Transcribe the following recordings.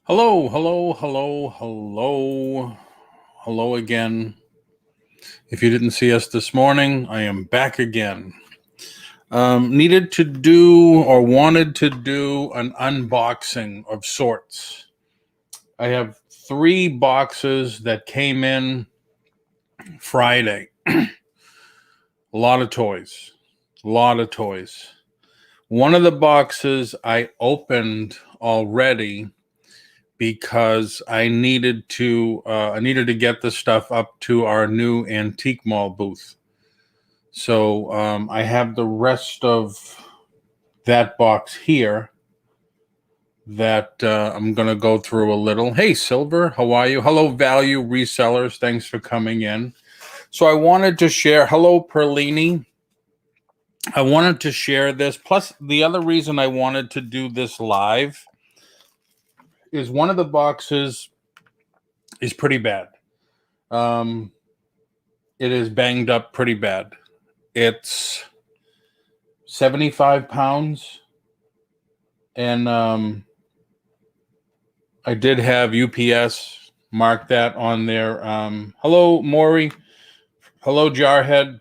Hello, hello, hello, hello, hello again. If you didn't see us this morning, I am back again. Needed to do or wanted to do an unboxing of sorts. I have 3 boxes that came in Friday. A lot of toys. A lot of toys. One of the boxes I opened already because I needed to get the stuff up to our new antique mall booth. So I have the rest of that box here that I'm going to go through a little. Hey, Silver, how are you? Hello, value resellers. Thanks for coming in. So I wanted to share. Hello, Perlini. I wanted to share this. Plus, the other reason I wanted to do this live is one of the boxes is pretty bad. It is banged up pretty bad. It's 75 pounds. And I did have UPS mark that on there. Hello, Maury. Hello, Jarhead.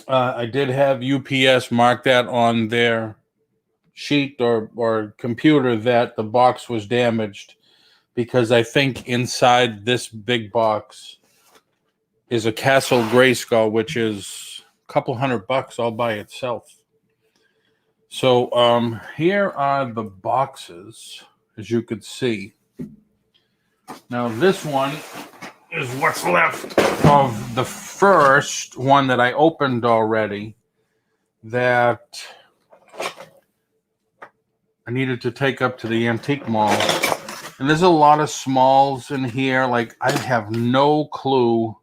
I did have UPS mark that on their sheet or computer that the box was damaged, because I think inside this big box is a Castle Grayskull, which is a couple $100 all by itself. So here are the boxes, as you could see. Now this one is what's left of the first one that I opened already that I needed to take up to the antique mall. And there's a lot of smalls in here. Like, I have no clue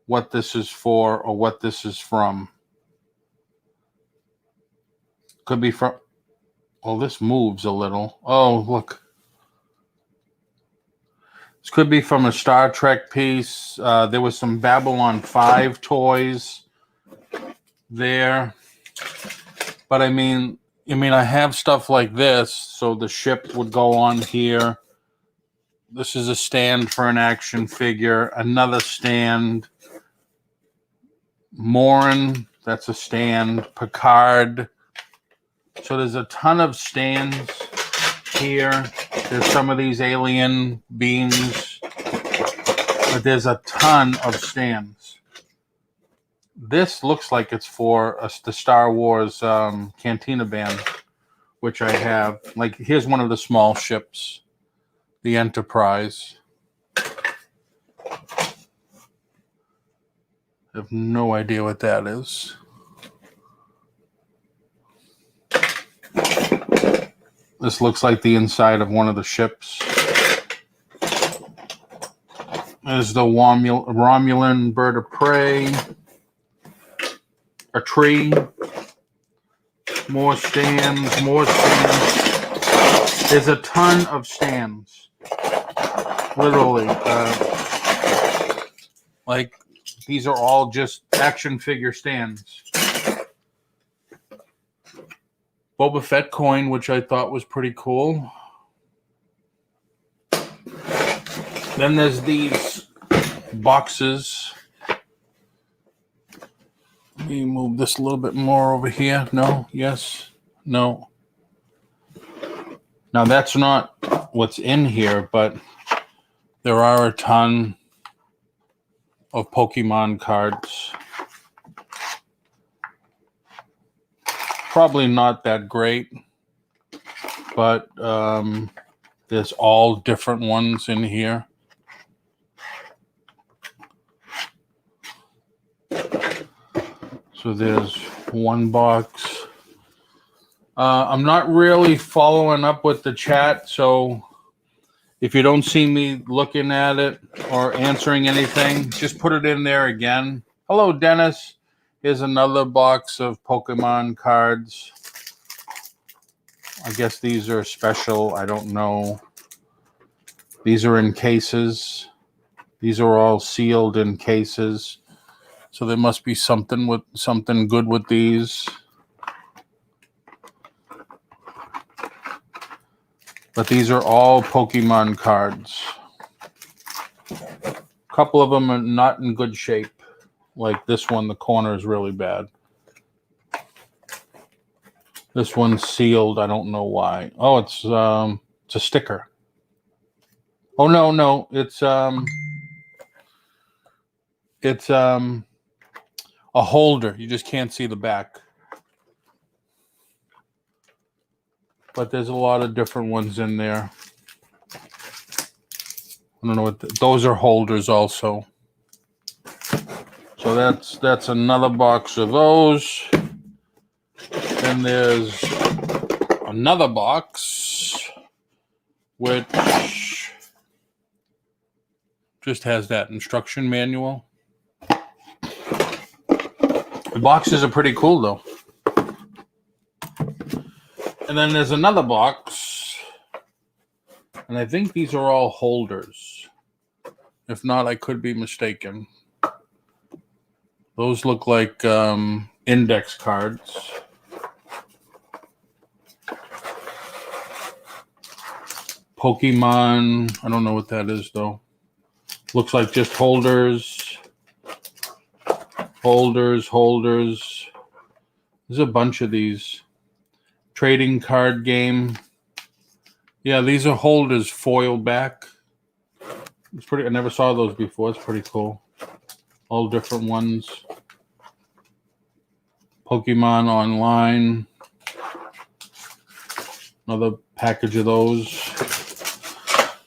what this is for or what this is from. Could be from... Oh, this moves a little. Oh, look. This could be from a Star Trek piece. There was some Babylon 5 toys there. But I mean, I have stuff like this, so the ship would go on here. This is a stand for an action figure. Another stand. Morin, that's a stand. Picard. So there's a ton of stands here. There's some of these alien beams. But there's a ton of stands. This looks like it's for the Star Wars Cantina band, which I have. Like, here's one of the small ships, the Enterprise. I have no idea what that is. This looks like the inside of one of the ships. There's the Romulan bird of prey. A tree. More stands, more stands. There's a ton of stands. Literally. Like, these are all just action figure stands. Boba Fett coin, which I thought was pretty cool. Then there's these boxes. Let me move this a little bit more over here. No, yes, no. Now, that's not what's in here, but there are a ton of Pokemon cards. Probably not that great, but there's all different ones in here. So there's one box. I'm not really following up with the chat, so if you don't see me looking at it or answering anything, just put it in there again. Hello, Dennis. Here's another box of Pokemon cards. I guess these are special. I don't know. These are in cases. These are all sealed in cases. So there must be something good with these. But these are all Pokemon cards. A couple of them are not in good shape. Like this one, the corner is really bad. This one's sealed. I don't know why. Oh, it's a sticker. Oh no, it's a holder. You just can't see the back. But there's a lot of different ones in there. I don't know what those are holders also. So that's another box of those. Then there's another box which just has that instruction manual. The boxes are pretty cool though. And then there's another box, and I think these are all holders. If not, I could be mistaken. Those look like index cards. Pokemon, I don't know what that is though. Looks like just holders. Holders. There's a bunch of these. Trading card game. Yeah, these are holders foil back. It's pretty. I never saw those before. It's pretty cool. All different ones. Pokemon Online. Another package of those.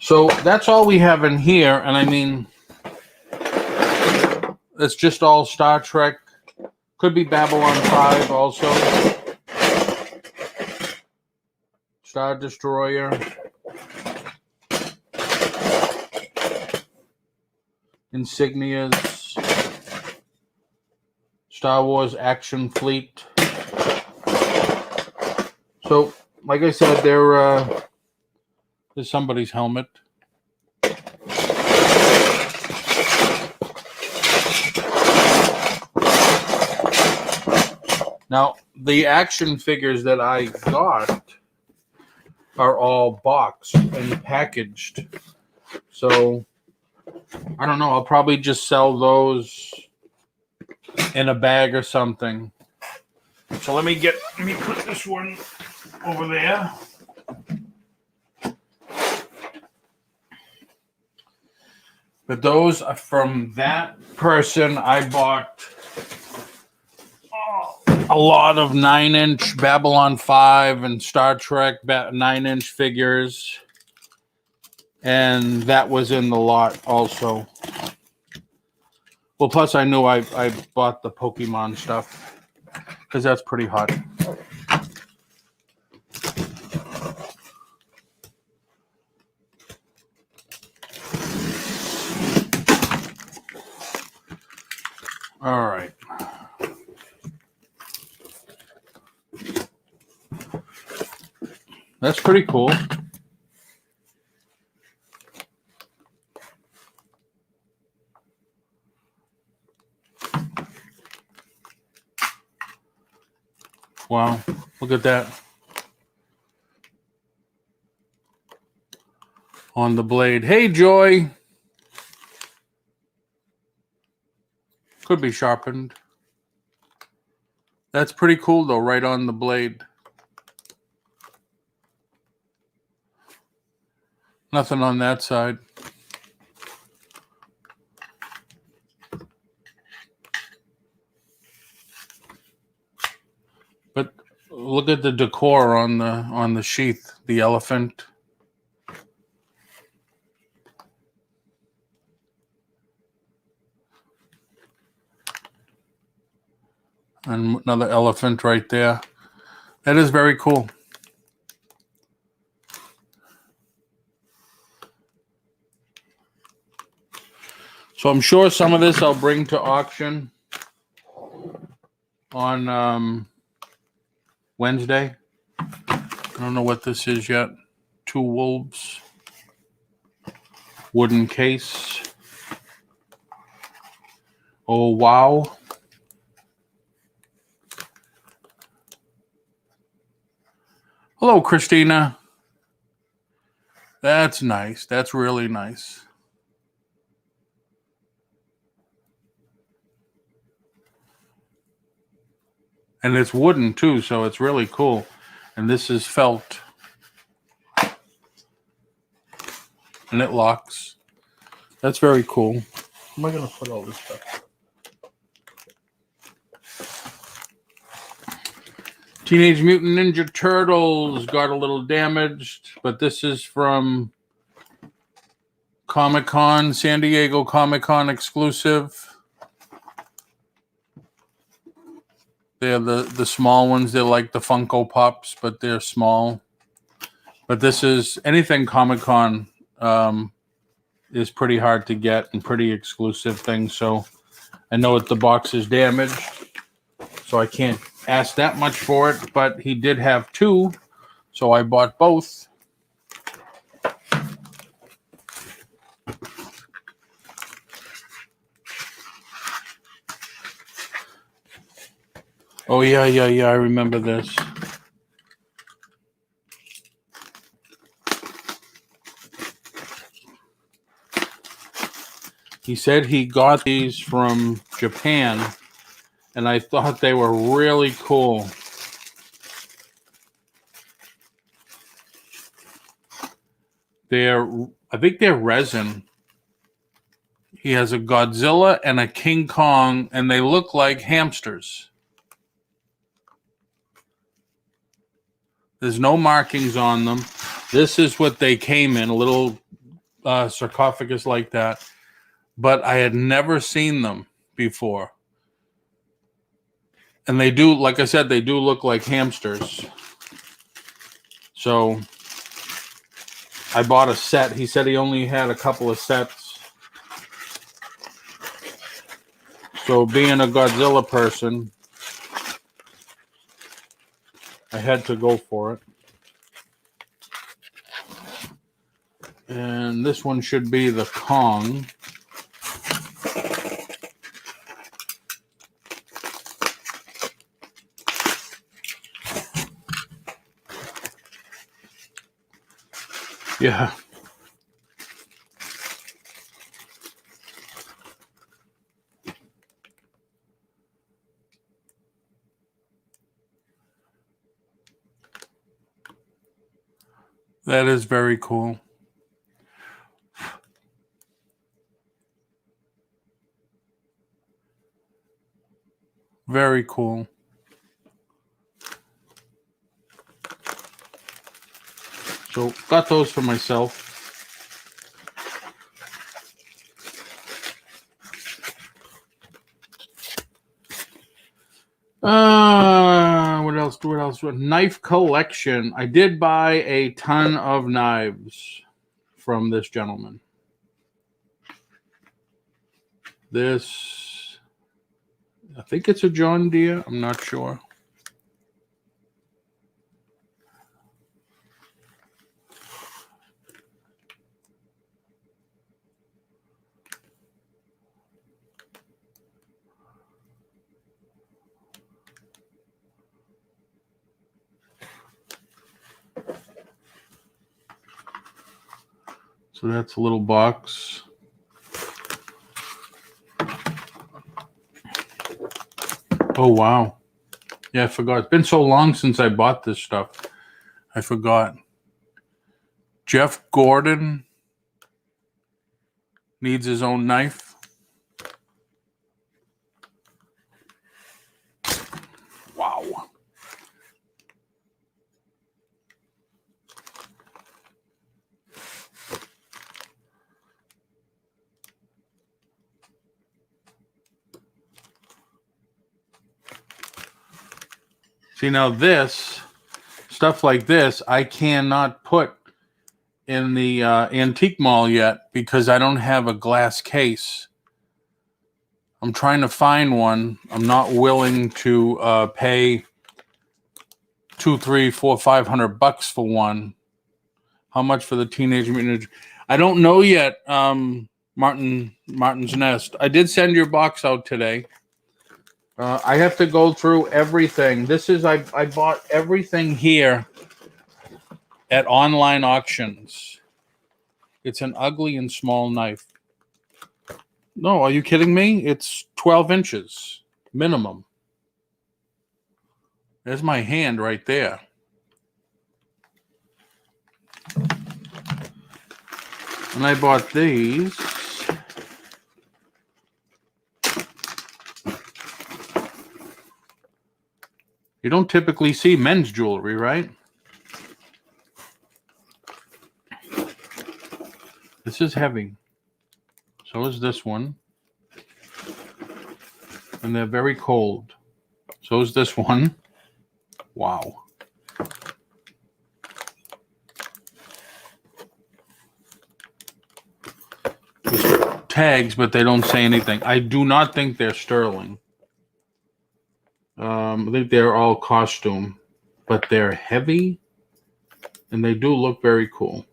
So that's all we have in here. And I mean, it's just all Star Trek. Could be Babylon 5 also. Star Destroyer. Insignias. Star Wars Action Fleet. So, like I said, there's somebody's helmet. Now, the action figures that I got are all boxed and packaged. So, I don't know. I'll probably just sell those in a bag or something. So let me put this one over there. But those are from that person. I bought a lot of 9-inch Babylon 5 and Star Trek 9-inch figures. And that was in the lot also. Well, plus I knew I bought the Pokemon stuff because that's pretty hot. All right. That's pretty cool. Wow, look at that. On the blade. Hey, Joy. Could be sharpened. That's pretty cool, though, right on the blade. Nothing on that side. But look at the decor on the sheath, the elephant. And another elephant right there. That is very cool. So I'm sure some of this I'll bring to auction on Wednesday. I don't know what this is yet. 2 wolves. Wooden case. Oh, wow. Hello, Christina. That's nice. That's really nice. And it's wooden too, so it's really cool. And this is felt. And it locks. That's very cool. Where am I going to put all this stuff? Teenage Mutant Ninja Turtles got a little damaged, but this is from Comic-Con, San Diego Comic-Con exclusive. They're the small ones. They're like the Funko Pops, but they're small. But this is anything Comic-Con is pretty hard to get and pretty exclusive thing. So I know that the box is damaged, so I can't ask that much for it. But he did have two, so I bought both. Oh, yeah, I remember this. He said he got these from Japan, and I thought they were really cool. I think they're resin. He has a Godzilla and a King Kong, and they look like hamsters. There's no markings on them. This is what they came in, a little sarcophagus like that. But I had never seen them before. And they do, like I said, they do look like hamsters. So I bought a set. He said he only had a couple of sets. So being a Godzilla person, I had to go for it. And this one should be the Kong. Yeah. That is very cool. Very cool. So got those for myself. What else? Knife collection. I did buy a ton of knives from this gentleman. This, I think it's a John Deere. I'm not sure. So that's a little box. Oh, wow. Yeah, I forgot. It's been so long since I bought this stuff. I forgot. Jeff Gordon needs his own knife. Wow. See, now this, stuff like this, I cannot put in the antique mall yet because I don't have a glass case. I'm trying to find one. I'm not willing to pay $200, $300, $400, $500 for one. How much for the Teenage Mutant Ninja? I don't know yet, Martin's Nest. I did send your box out today. I have to go through everything. This is, I bought everything here at online auctions. It's an ugly and small knife. No, are you kidding me? It's 12 inches minimum. There's my hand right there. And I bought these. You don't typically see men's jewelry, right? This is heavy. So is this one. And they're very cold. So is this one. Wow. There's tags, but they don't say anything. I do not think they're sterling. I think they're all costume, but they're heavy and they do look very cool.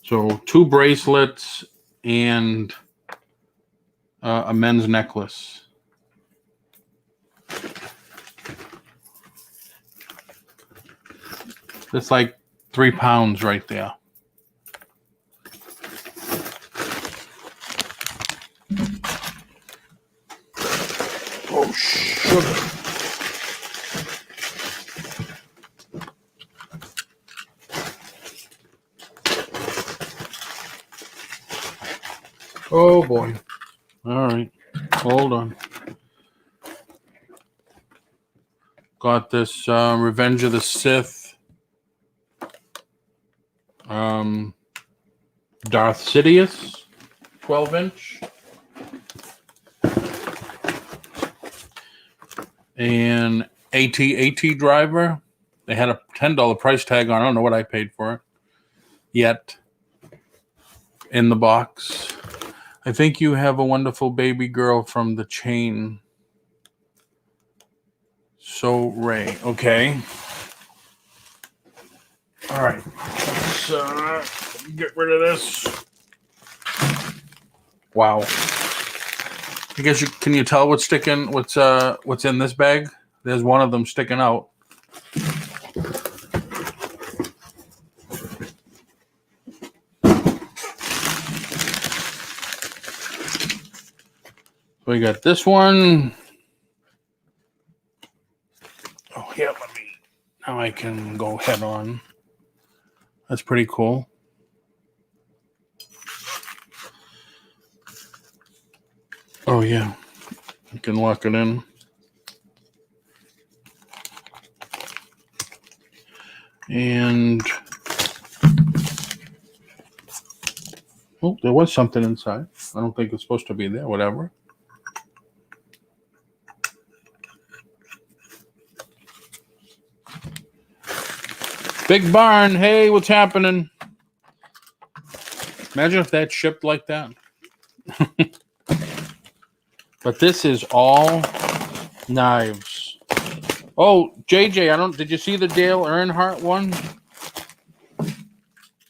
So 2 bracelets and a men's necklace. That's like 3 pounds right there. Oh, sugar. Oh, boy. All right. Hold on. Got this Revenge of the Sith. Darth Sidious. 12-inch. And AT driver. They had a $10 price tag on. I don't know what I paid for it yet. In the box. I think you have a wonderful baby girl from the chain. So Ray. Okay. All right. Let's get rid of this. Wow. I guess can you tell what's sticking? What's in this bag? There's one of them sticking out. We got this one. Oh, here, now I can go head on. That's pretty cool. Oh, yeah. You can lock it in. And oh, there was something inside. I don't think it's supposed to be there. Whatever. Big barn. Hey, what's happening? Imagine if that shipped like that. But this is all knives. Oh, JJ, did you see the Dale Earnhardt one?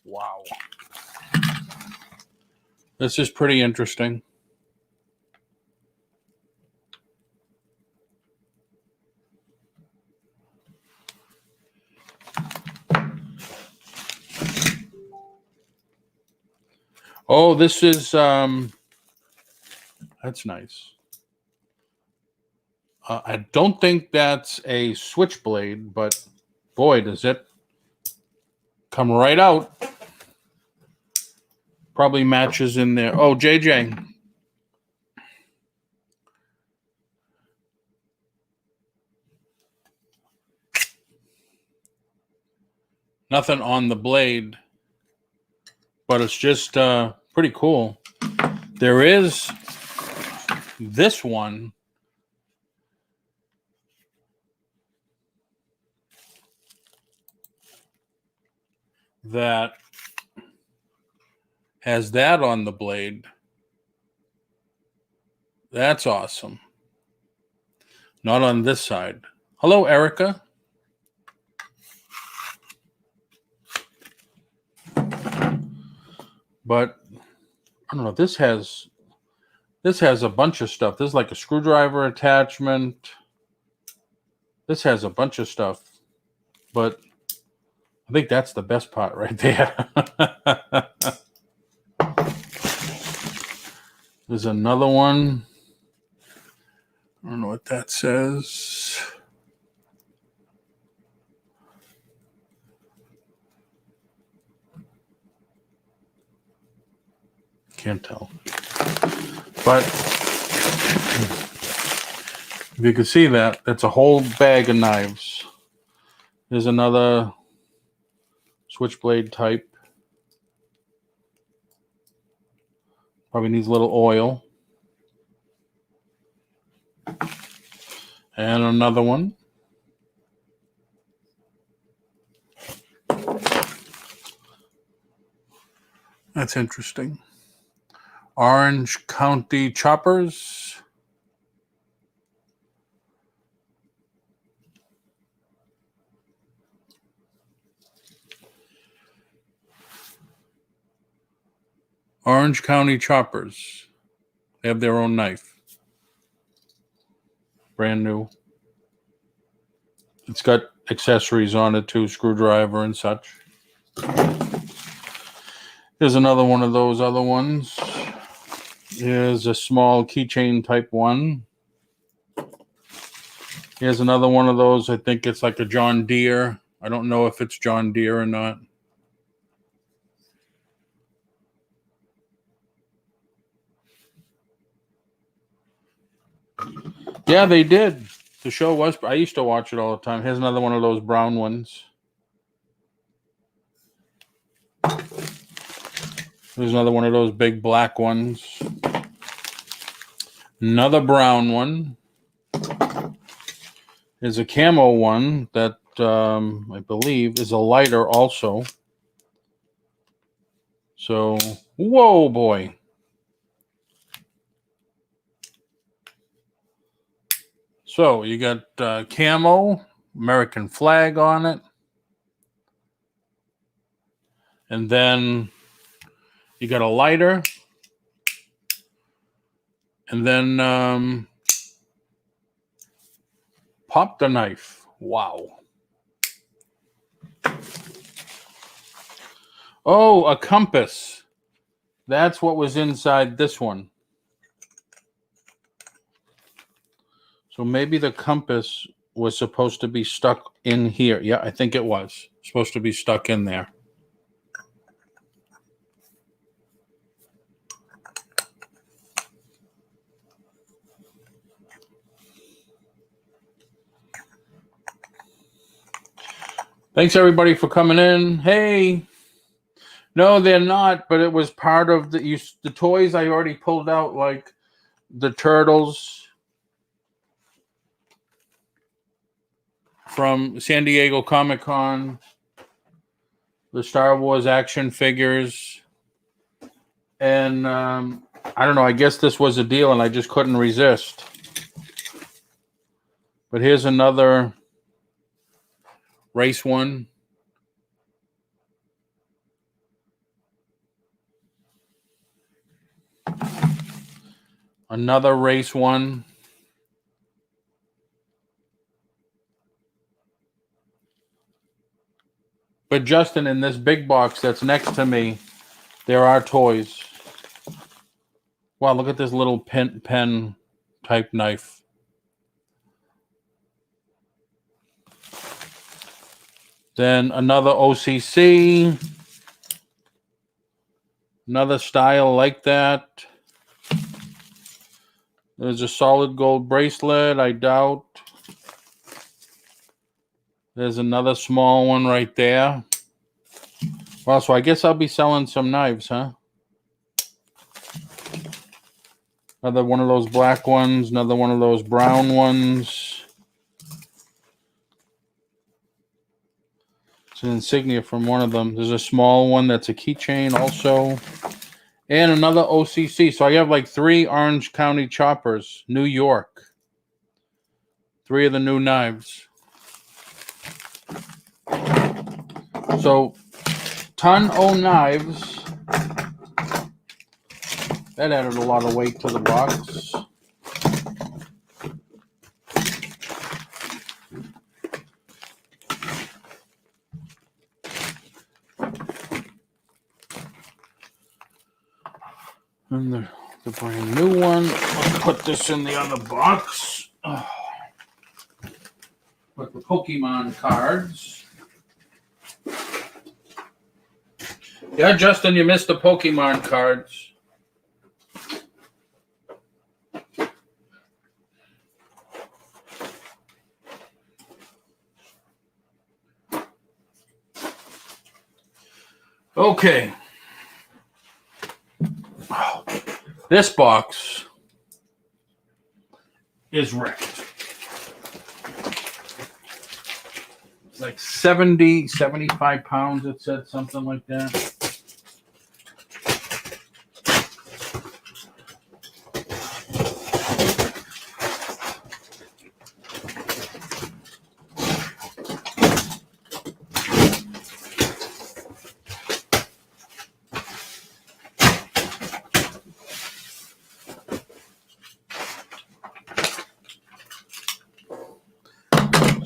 Wow. This is pretty interesting. Oh, this is that's nice. I don't think that's a switchblade, but boy, does it come right out. Probably matches in there. Oh, JJ. Nothing on the blade, but it's just pretty cool. There is this one. That has that on the blade. That's awesome. Not on this side. Hello, Erica. But I don't know. This has a bunch of stuff. This is like a screwdriver attachment. This has a bunch of stuff. But I think that's the best part right there. There's another one. I don't know what that says. Can't tell. But if you can see that, that's a whole bag of knives. There's another switchblade type. Probably needs a little oil. And another one. That's interesting. Orange County choppers. Orange County choppers. They have their own knife. Brand new. It's got accessories on it too, screwdriver and such. Here's another one of those other ones. Here's a small keychain type one. Here's another one of those. I think it's like a John Deere. I don't know if it's John Deere or not. Yeah, they did. The show was, I used to watch it all the time. Here's another one of those brown ones. There's another one of those big black ones. Another brown one. There's a camo one that I believe is a lighter also. So, whoa, boy. So, you got camo, American flag on it. And then you got a lighter. And then pop the knife. Wow. Oh, a compass. That's what was inside this one. So maybe the compass was supposed to be stuck in here. Yeah, I think it was supposed to be stuck in there. Thanks, everybody, for coming in. Hey. No, they're not, but it was part of the toys I already pulled out, like the turtles from San Diego Comic-Con, the Star Wars action figures, and I don't know, I guess this was a deal and I just couldn't resist. But here's another race one. Another race one. But Justin, in this big box that's next to me, there are toys. Wow, look at this little pen type knife. Then another OCC. Another style like that. There's a solid gold bracelet, I doubt. There's another small one right there. Well, so I guess I'll be selling some knives, huh? Another one of those black ones, another one of those brown ones. It's an insignia from one of them. There's a small one that's a keychain also. And another OCC. So I have like 3 Orange County choppers, New York. 3 of the new knives. So, ton o' knives. That added a lot of weight to the box. And the brand new one. Let's put this in the other box. Put the Pokemon cards. Yeah, Justin, you missed the Pokemon cards. Okay. This box is wrecked. Like 70, 75 pounds, it said, something like that.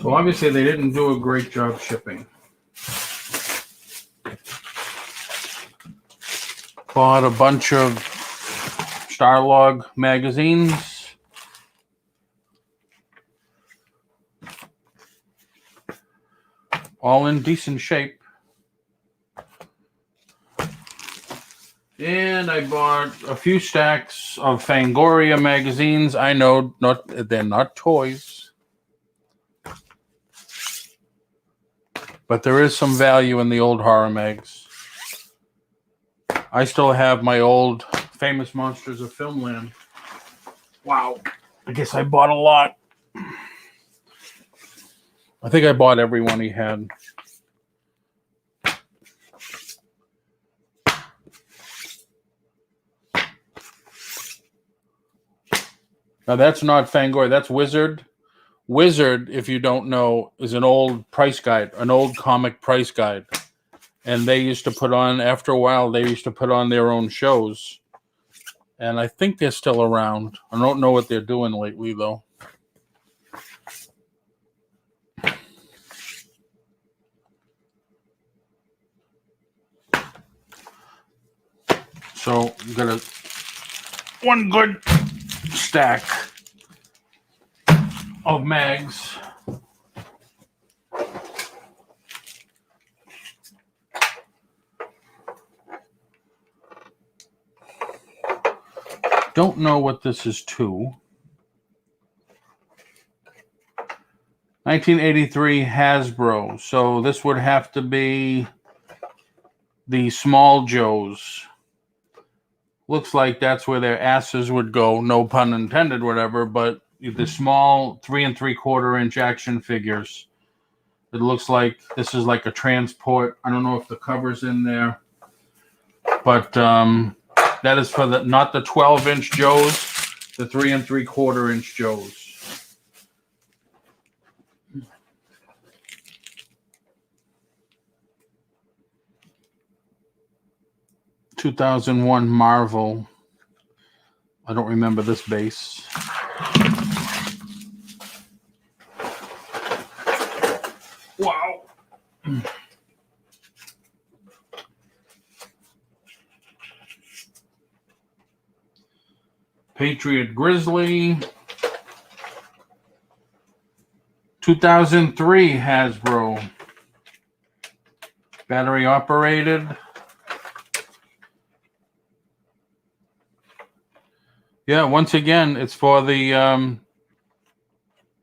So obviously they didn't do a great job shipping. Bought a bunch of Starlog magazines. All in decent shape. And I bought a few stacks of Fangoria magazines. I know they're not toys, but there is some value in the old horror mags. I still have my old Famous Monsters of Filmland. Wow. I guess I bought a lot. I think I bought every one he had. Now that's not Fangoria, that's Wizard. Wizard, if you don't know, is an old price guide, an old comic price guide. And they used to put on, after a while, they used to put on their own shows. And I think they're still around. I don't know what they're doing lately, though. So, you got one good stack of mags. Don't know what this is to. 1983 Hasbro. So this would have to be the Small Joes. Looks like that's where their asses would go. No pun intended, whatever. But the small 3 3/4 inch action figures. It looks like this is like a transport. I don't know if the cover's in there. But that is for the not the 12-inch Joes, the 3 3/4 inch Joes. (2001) Marvel. I don't remember this base. Wow. Patriot Grizzly. 2003 Hasbro. Battery operated. Yeah, once again, it's for the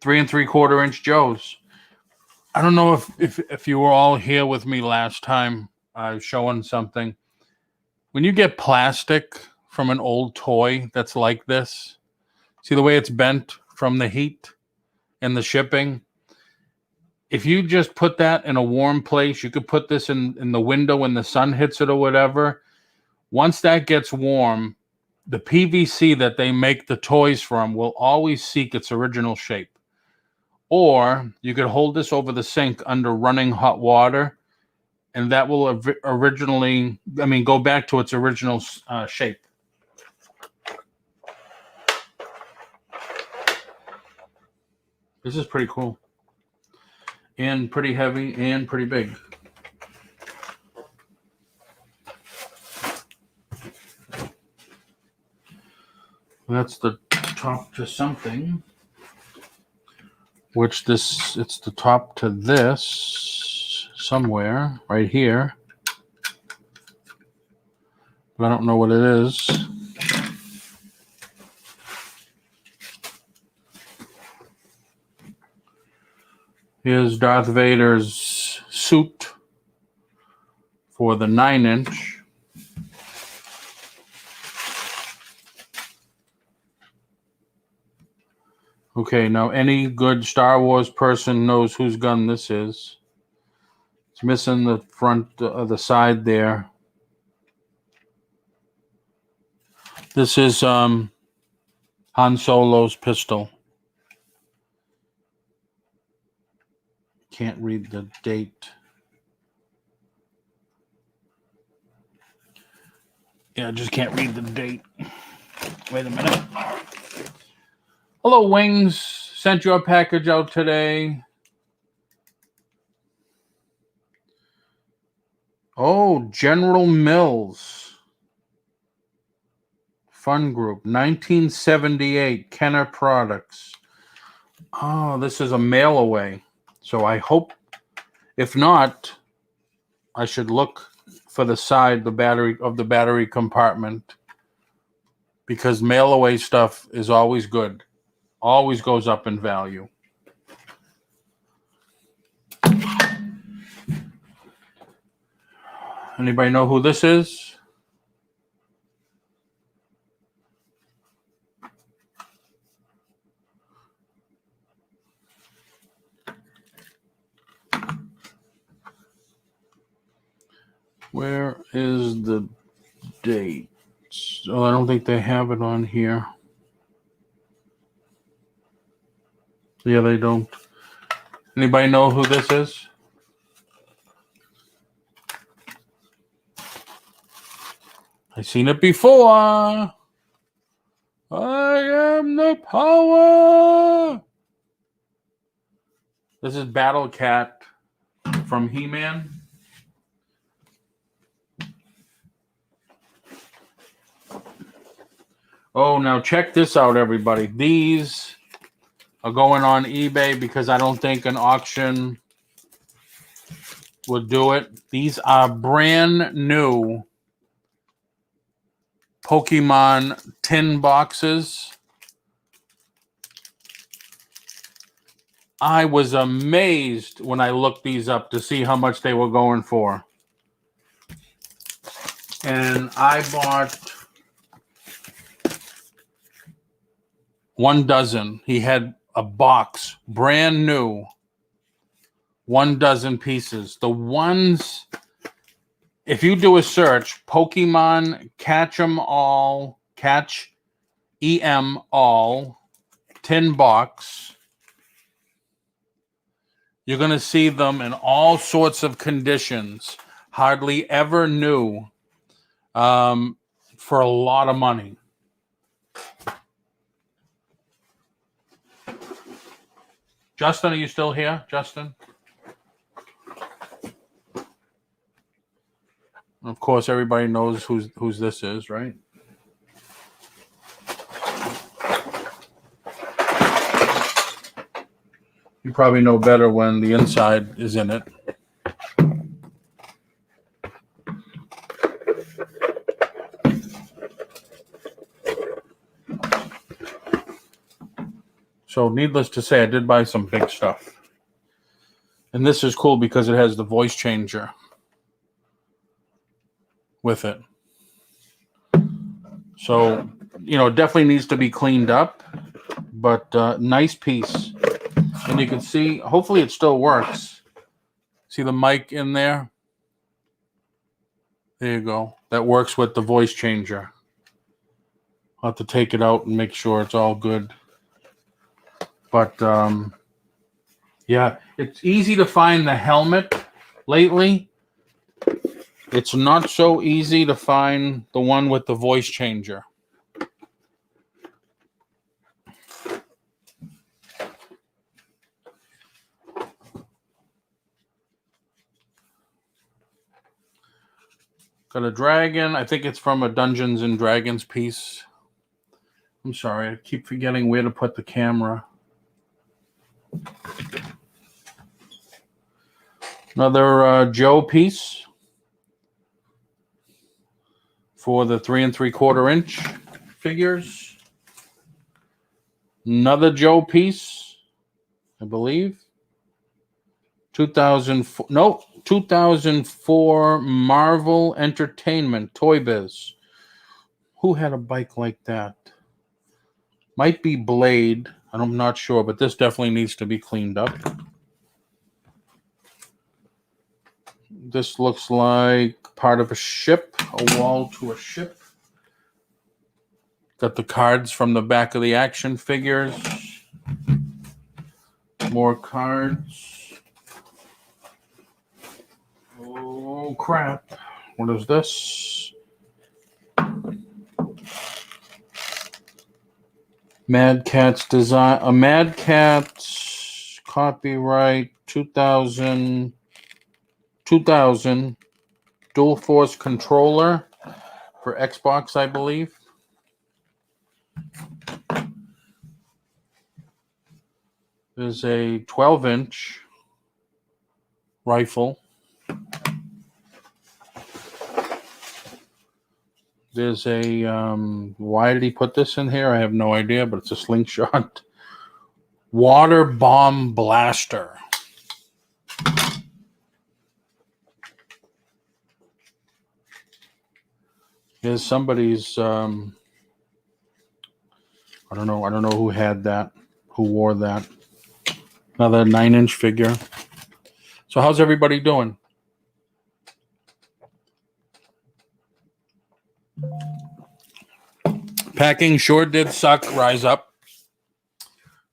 3 3/4 inch Joes. I don't know if you were all here with me last time I was showing something. When you get plastic from an old toy that's like this, see the way it's bent from the heat and the shipping? If you just put that in a warm place, you could put this in the window when the sun hits it or whatever. Once that gets warm, the PVC that they make the toys from will always seek its original shape. Or you could hold this over the sink under running hot water, and that will go back to its original shape. This is pretty cool. And pretty heavy and pretty big. That's the top to something. Which it's the top to this somewhere right here. But I don't know what it is. Here's Darth Vader's suit for the 9-inch. Okay, now any good Star Wars person knows whose gun this is. It's missing the front, the side there. This is Han Solo's pistol. Can't read the date. Yeah, I just can't read the date. Wait a minute. Hello, Wings. Sent your package out today. Oh, General Mills. Fun Group. 1978. Kenner Products. Oh, this is a mail away. So I hope, if not, I should look for the side, the battery compartment, because mail away stuff is always good. Always goes up in value. Anybody know who this is? Where is the date? Oh, I don't think they have it on here. Yeah, they don't. Anybody know who this is? I've seen it before. I am the power. This is Battle Cat from He-Man. Oh, now check this out, everybody. These are going on eBay because I don't think an auction would do it. These are brand new Pokemon tin boxes. I was amazed when I looked these up to see how much they were going for. And I bought 12. He had a box, brand new, 12 pieces. The ones, if you do a search, Pokemon Catch 'em All, Catch EM All, tin box, you're going to see them in all sorts of conditions, hardly ever new, for a lot of money. Justin, are you still here? Justin? Of course, everybody knows whose this is, right? You probably know better when the inside is in it. So needless to say, I did buy some big stuff. And this is cool because it has the voice changer with it. So, it definitely needs to be cleaned up, but nice piece. And you can see, hopefully it still works. See the mic in there? There you go. That works with the voice changer. I'll have to take it out and make sure it's all good. But, yeah, it's easy to find the helmet lately. It's not so easy to find the one with the voice changer. Got a dragon. I think it's from a Dungeons and Dragons piece. I'm sorry, I keep forgetting where to put the camera. Another Joe piece for the 3 3/4 inch figures. Another Joe piece, I believe. 2004 Marvel Entertainment Toy Biz. Who had a bike like that? Might be Blade. I'm not sure, but this definitely needs to be cleaned up. This looks like part of a ship, a wall to a ship. Got the cards from the back of the action figures. More cards. Oh, crap. What is this? Mad Catz design. A Mad Catz copyright 2000 dual force controller for Xbox, I believe. There's a 12-inch rifle. There's a, why did he put this in here? I have no idea, but it's a slingshot. Water bomb blaster. Here's somebody's, I don't know who had that, who wore that. Another 9-inch figure. So how's everybody doing? Packing sure did suck, rise up.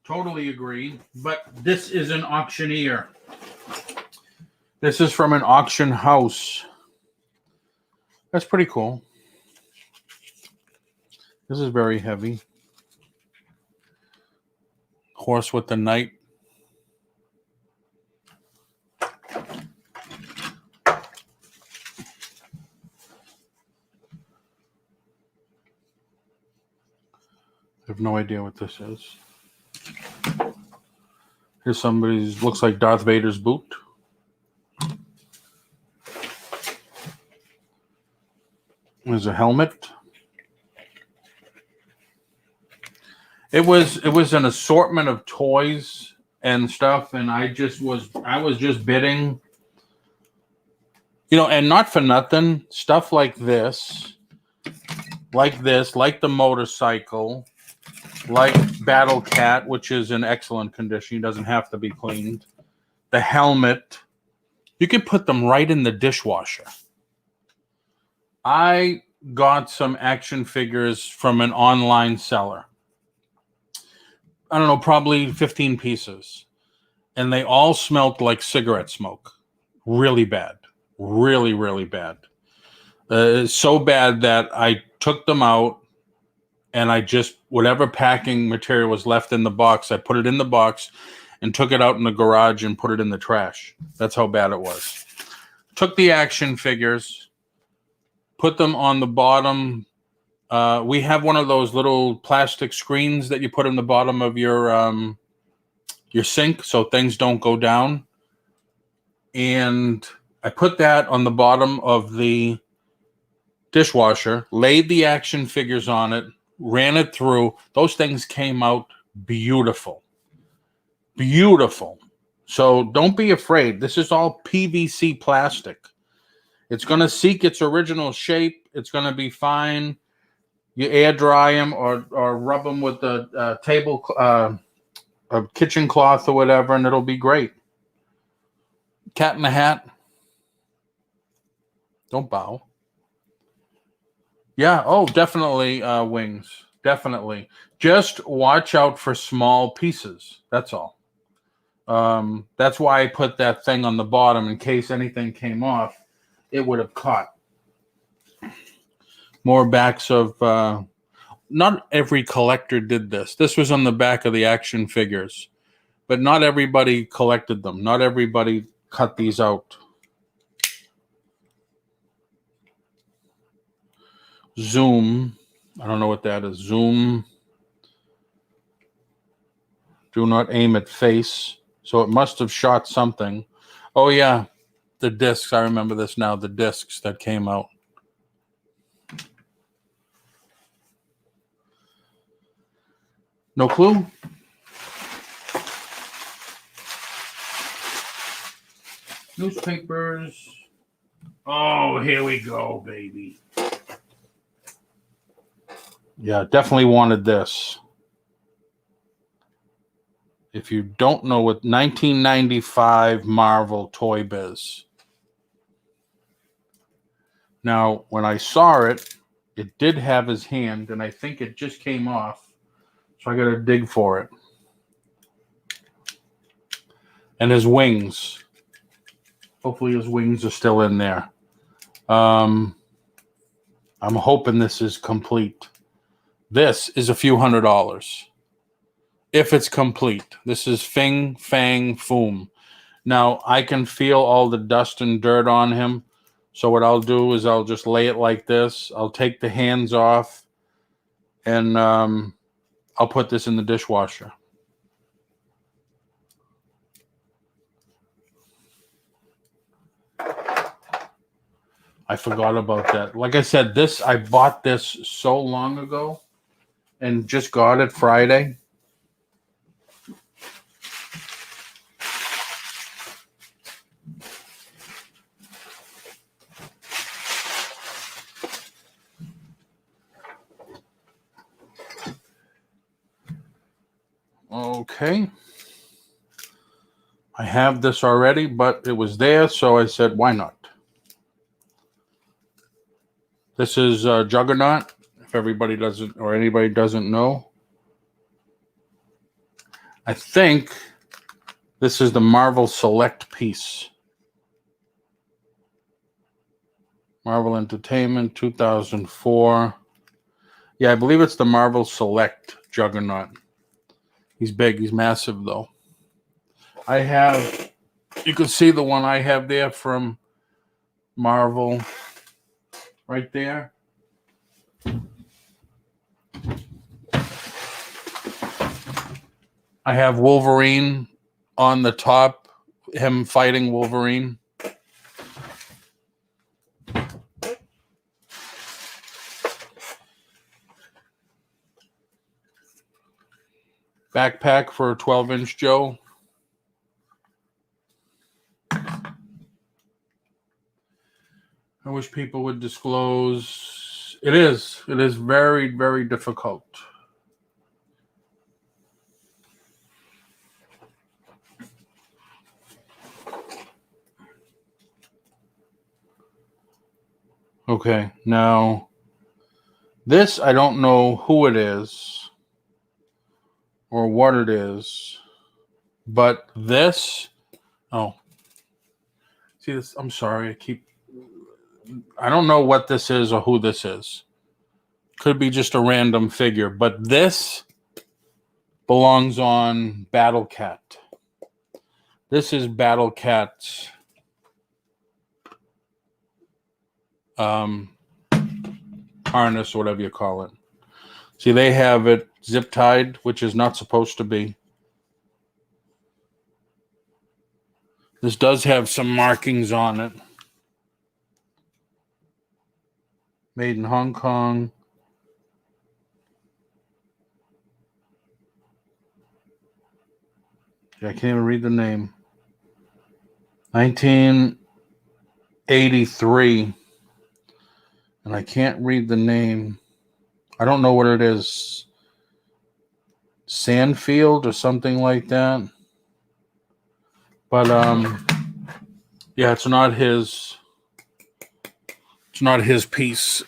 Totally agree, but this is an auctioneer. This is from an auction house. That's pretty cool. This is very heavy. Horse with the knight. I have no idea what this is. Here's somebody's, looks like Darth Vader's boot. There's a helmet. It was an assortment of toys and stuff, and I was just bidding. You know, and not for nothing, stuff like this, like the motorcycle, like Battle Cat, which is in excellent condition. He doesn't have to be cleaned. The helmet, you could put them right in the dishwasher. I got some action figures from an online seller. I don't know, probably 15 pieces. And they all smelled like cigarette smoke. Really bad. Really, really bad. So bad that I took them out and I just, whatever packing material was left in the box, I put it in the box and took it out in the garage and put it in the trash. That's how bad it was. Took the action figures, put them on the bottom. We have one of those little plastic screens that you put in the bottom of your sink so things don't go down. And I put that on the bottom of the dishwasher, laid the action figures on it, ran it through. Those things came out beautiful. Beautiful. So don't be afraid. This is all PVC plastic. It's going to seek its original shape. It's going to be fine. You air dry them or rub them with a kitchen cloth or whatever, and it'll be great. Cat in the Hat. Don't bow. Yeah. Oh, definitely wings. Definitely. Just watch out for small pieces. That's all. That's why I put that thing on the bottom in case anything came off. It would have caught. More backs of... not every collector did this. This was on the back of the action figures. But not everybody collected them. Not everybody cut these out. Zoom. I don't know what that is. Zoom. Do not aim at face. So it must have shot something. Oh, yeah. The discs. I remember this now. The discs that came out. No clue? Newspapers. Oh, here we go, baby. Yeah, definitely wanted this. If you don't know what 1995 Marvel Toy Biz. Now, when I saw it, it did have his hand, and I think it just came off. So I got to dig for it. And his wings. Hopefully his wings are still in there. I'm hoping this is complete. This is a few $100s. If it's complete. This is Fing Fang Foom. Now, I can feel all the dust and dirt on him. So what I'll do is I'll just lay it like this. I'll take the hands off. And I'll put this in the dishwasher. I forgot about that. Like I said, I bought this so long ago and just got it Friday. Okay. I have this already, but it was there, so I said, why not? This is Juggernaut, if everybody doesn't, or anybody doesn't know. I think this is the Marvel Select piece. Marvel Entertainment, 2004. Yeah, I believe it's the Marvel Select Juggernaut. He's big. He's massive, though. I have, you can see the one I have there from Marvel right there. I have Wolverine on the top, him fighting Wolverine. Backpack for a 12-inch Joe. I wish people would disclose. It is very, very difficult. Okay, now this, I don't know who it is or what it is, but this, oh, see this, I'm sorry, I don't know what this is or who this is. Could be just a random figure, but this belongs on Battle Cat. This is Battle Cat's harness, or whatever you call it. See, they have it zip tied, which is not supposed to be. This does have some markings on it. Made in Hong Kong. I can't even read the name. 1983. And I can't read the name. I don't know what it is. Sandfield or something like that. But yeah, it's not his piece.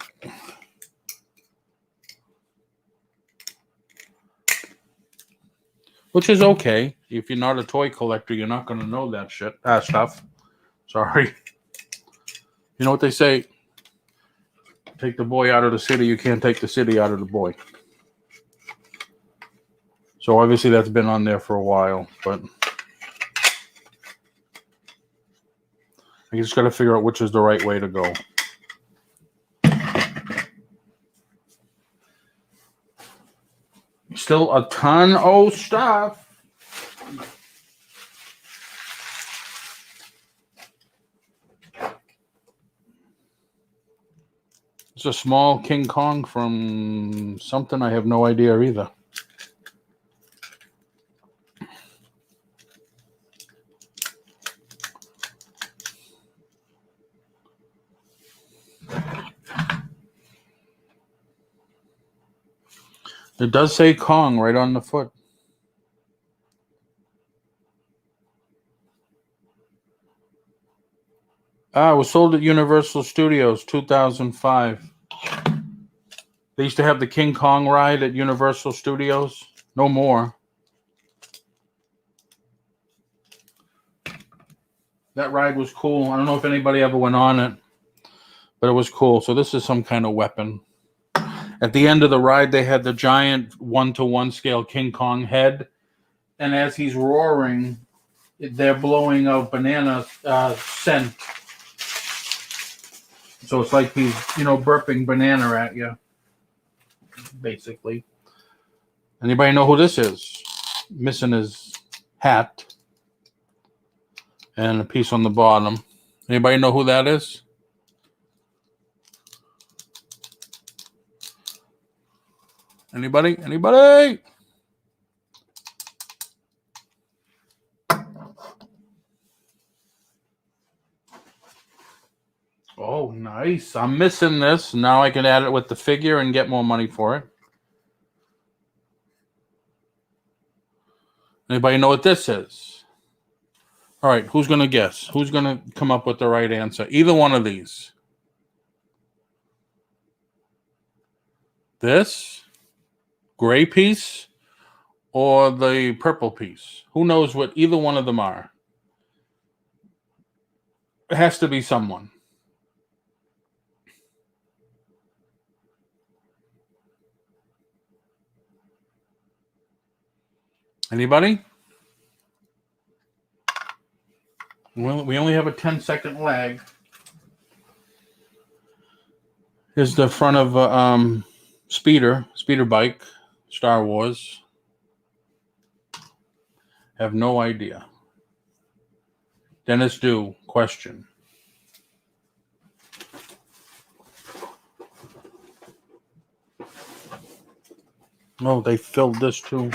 Which is okay. If you're not a toy collector, you're not going to know that stuff. Sorry. You know what they say? Take the boy out of the city, you can't take the city out of the boy. So obviously that's been on there for a while, but I just got to figure out which is the right way to go. Still a ton of stuff. It's a small King Kong from something I have no idea either. It does say Kong right on the foot. It was sold at Universal Studios, 2005. They used to have the King Kong ride at Universal Studios. No more. That ride was cool. I don't know if anybody ever went on it, but it was cool. So this is some kind of weapon. At the end of the ride, they had the giant 1-to-1 scale King Kong head. And as he's roaring, they're blowing out banana scent. So it's like he's, burping banana at you, basically. Anybody know who this is? Missing his hat and a piece on the bottom. Anybody know who that is? Anybody? Anybody? Oh, nice. I'm missing this. Now I can add it with the figure and get more money for it. Anybody know what this is? All right, who's going to guess? Who's going to come up with the right answer? Either one of these. This gray piece or the purple piece? Who knows what either one of them are? It has to be someone. Anybody? Well, we only have a 10-second lag. Here's the front of a speeder bike, Star Wars. Have no idea. Dennis Do, question. Oh, they filled this too.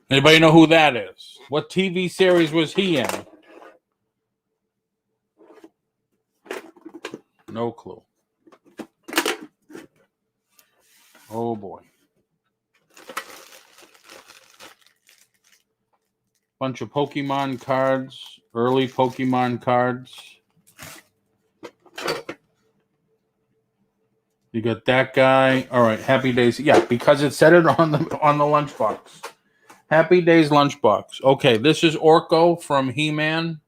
Anybody know who that is? What TV series was he in? No clue. Oh boy. Bunch of Pokemon cards, early Pokemon cards. You got that guy. All right, Happy Days. Yeah, because it said it on the lunchbox. Happy Days lunchbox. Okay, this is Orko from He-Man.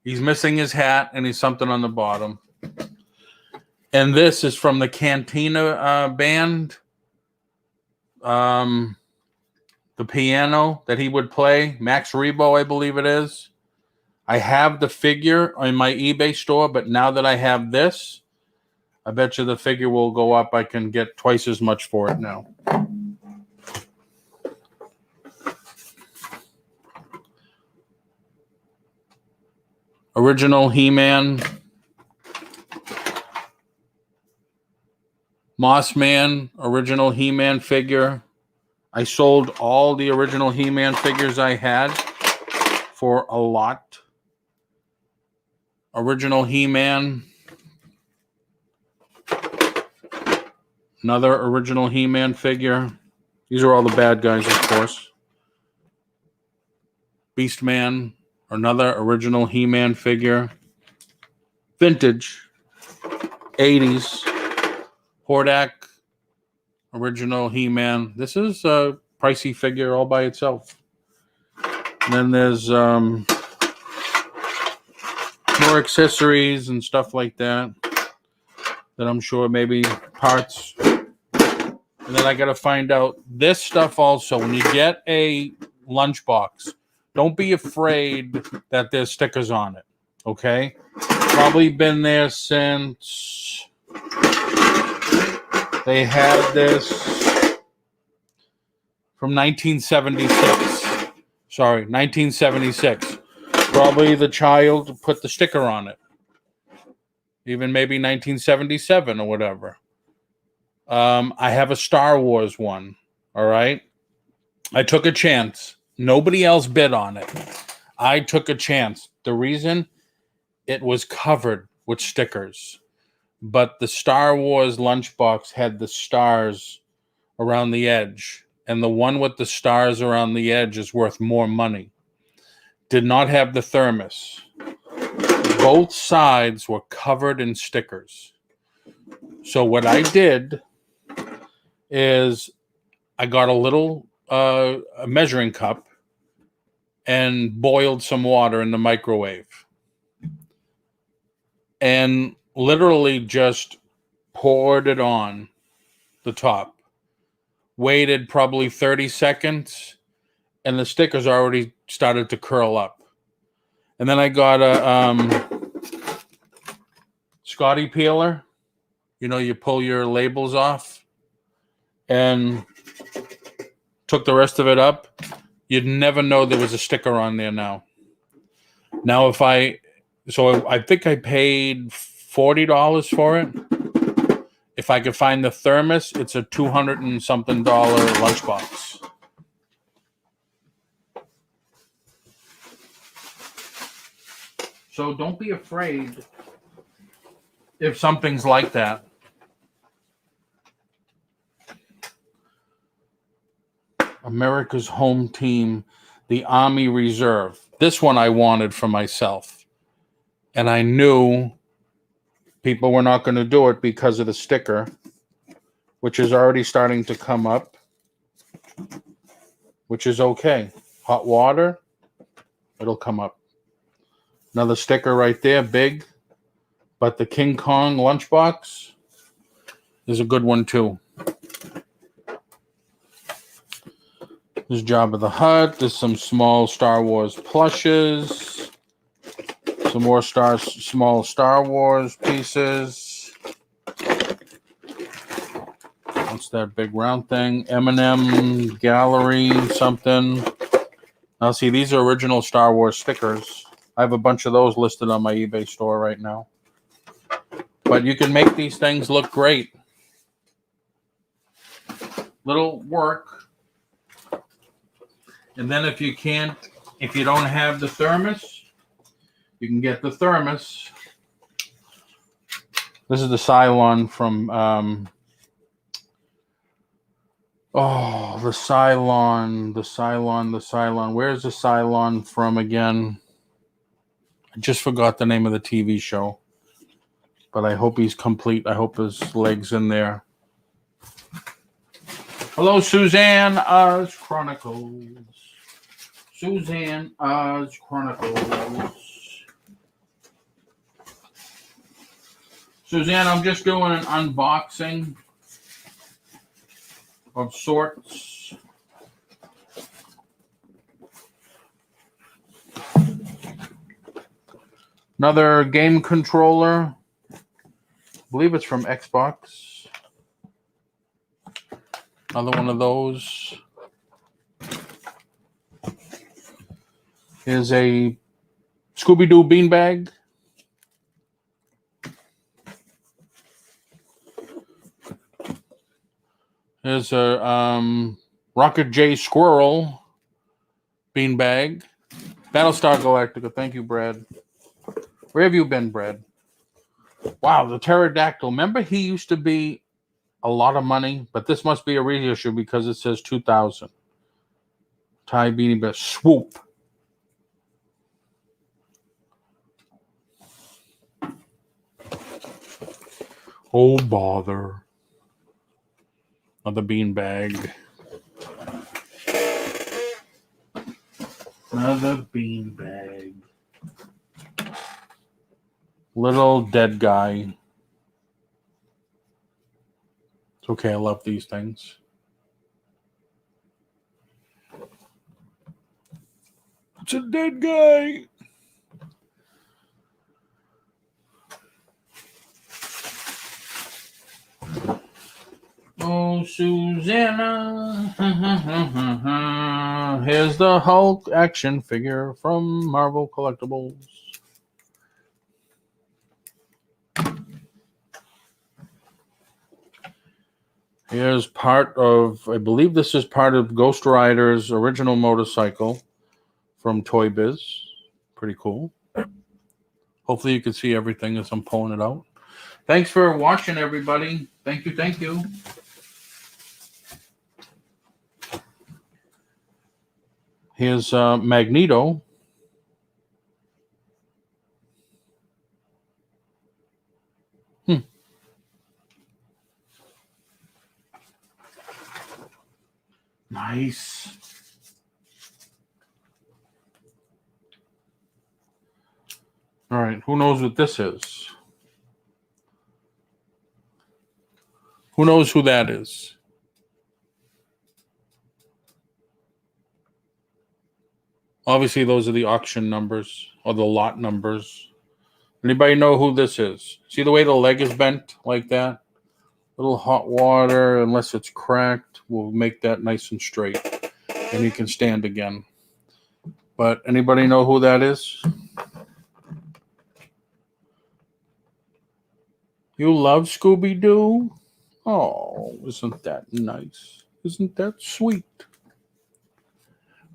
He's missing his hat and he's something on the bottom. And this is from the Cantina band. The piano that he would play. Max Rebo, I believe it is. I have the figure in my eBay store, but now that I have this, I bet you the figure will go up. I can get twice as much for it now. Original He-Man. Mossman, original He-Man figure. I sold all the original He-Man figures I had for a lot. Original He-Man. Another original He-Man figure. These are all the bad guys, of course. Beastman. Another original He-Man figure. Vintage. 80s. Hordak. Original He-Man. This is a pricey figure all by itself. And then there's more accessories and stuff like that I'm sure maybe parts. And then I got to find out this stuff also. When you get a lunchbox, don't be afraid that there's stickers on it. Okay? Probably been there since they had this from 1976. Sorry, 1976. Probably the child put the sticker on it. Even maybe 1977 or whatever. I have a Star Wars one. All right. I took a chance. Nobody else bid on it. I took a chance. The reason, it was covered with stickers. But the Star Wars lunchbox had the stars around the edge. And the one with the stars around the edge is worth more money. Did not have the thermos. Both sides were covered in stickers. So what I did is I got a little a measuring cup and boiled some water in the microwave. And literally just poured it on the top. Waited probably 30 seconds, and the stickers already started to curl up. And then I got a Scotty peeler. You know, you pull your labels off, and took the rest of it up. You'd never know there was a sticker on there now. Now, I think I paid $40 for it. If I could find the thermos, it's a $200 and something lunchbox. So don't be afraid if something's like that. America's home team, the Army Reserve. This one I wanted for myself. And I knew people were not going to do it because of the sticker, which is already starting to come up, which is okay. Hot water, it'll come up. Another sticker right there, big. But the King Kong lunchbox is a good one too. There's Jabba the Hutt. There's some small Star Wars plushes. Some more small Star Wars pieces. What's that big round thing? M&M Gallery something. Now see, these are original Star Wars stickers. I have a bunch of those listed on my eBay store right now. But you can make these things look great. Little work. And then if you don't have the thermos, you can get the thermos. This is the Cylon from, the Cylon. Where's the Cylon from again? I just forgot the name of the TV show. But I hope he's complete. I hope his leg's in there. Hello, Suzanne Oz Chronicles. Suzanne Oz Chronicles. Suzanne, I'm just doing an unboxing of sorts. Another game controller. I believe it's from Xbox. Another one of those. Is a Scooby-Doo beanbag. There's a Rocket J Squirrel beanbag. Battlestar Galactica. Thank you, Brad. Where have you been, Brad? Wow, the pterodactyl. Remember, he used to be a lot of money, but this must be a reissue because it says 2000. Ty Beanie Bear. Swoop. Oh, bother. Another beanbag. Another beanbag. Little dead guy. It's okay, I love these things. It's a dead guy. Oh, Susanna. Here's the Hulk action figure from Marvel Collectibles. Here's part of, I believe this is part of Ghost Rider's original motorcycle from Toy Biz. Pretty cool. Hopefully you can see everything as I'm pulling it out. Thanks for watching, everybody. Thank you, thank you. Here's Magneto. Nice. All right, who knows what this is? Who knows who that is? Obviously, those are the auction numbers or the lot numbers. Anybody know who this is? See the way the leg is bent like that? A little hot water, unless it's cracked, will make that nice and straight. And he can stand again. But anybody know who that is? You love Scooby-Doo? Oh, isn't that nice? Isn't that sweet?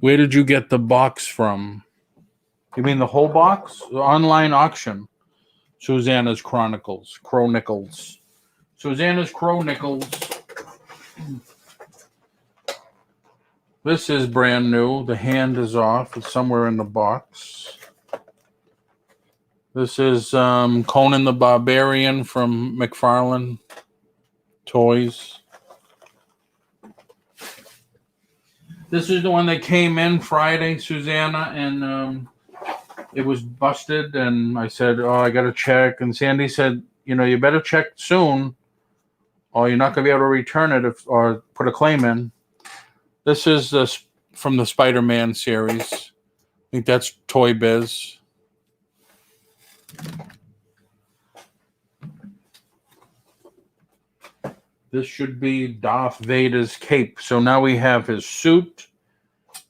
Where did you get the box from? You mean the whole box? The online auction. Susanna's Chronicles. Susanna's Chronicles. This is brand new. The hand is off. It's somewhere in the box. This is Conan the Barbarian from McFarlane Toys. This is the one that came in Friday, Susanna, and it was busted. And I said, oh, I got to check. And Sandy said, you better check soon, or you're not going to be able to return it or put a claim in. This is from the Spider-Man series. I think that's Toy Biz. This should be Darth Vader's cape. So now we have his suit,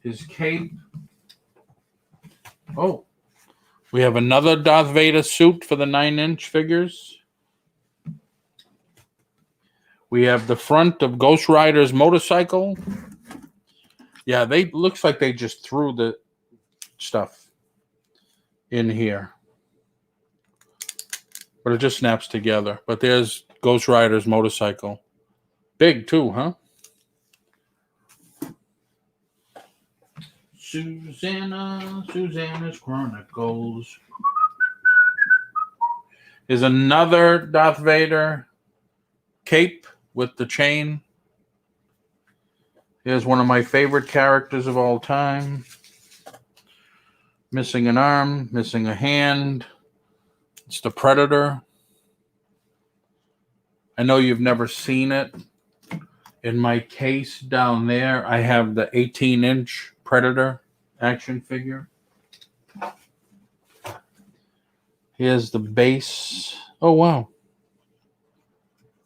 his cape. Oh, we have another Darth Vader suit for the 9-inch figures. We have the front of Ghost Rider's motorcycle. Yeah, looks like they just threw the stuff in here. But it just snaps together. But there's Ghost Rider's motorcycle. Big too, huh? Susanna's Chronicles. Is another Darth Vader cape with the chain. Here's one of my favorite characters of all time. Missing an arm, missing a hand. It's the Predator. I know you've never seen it. In my case down there, I have the 18-inch Predator action figure. Here's the base. Oh, wow.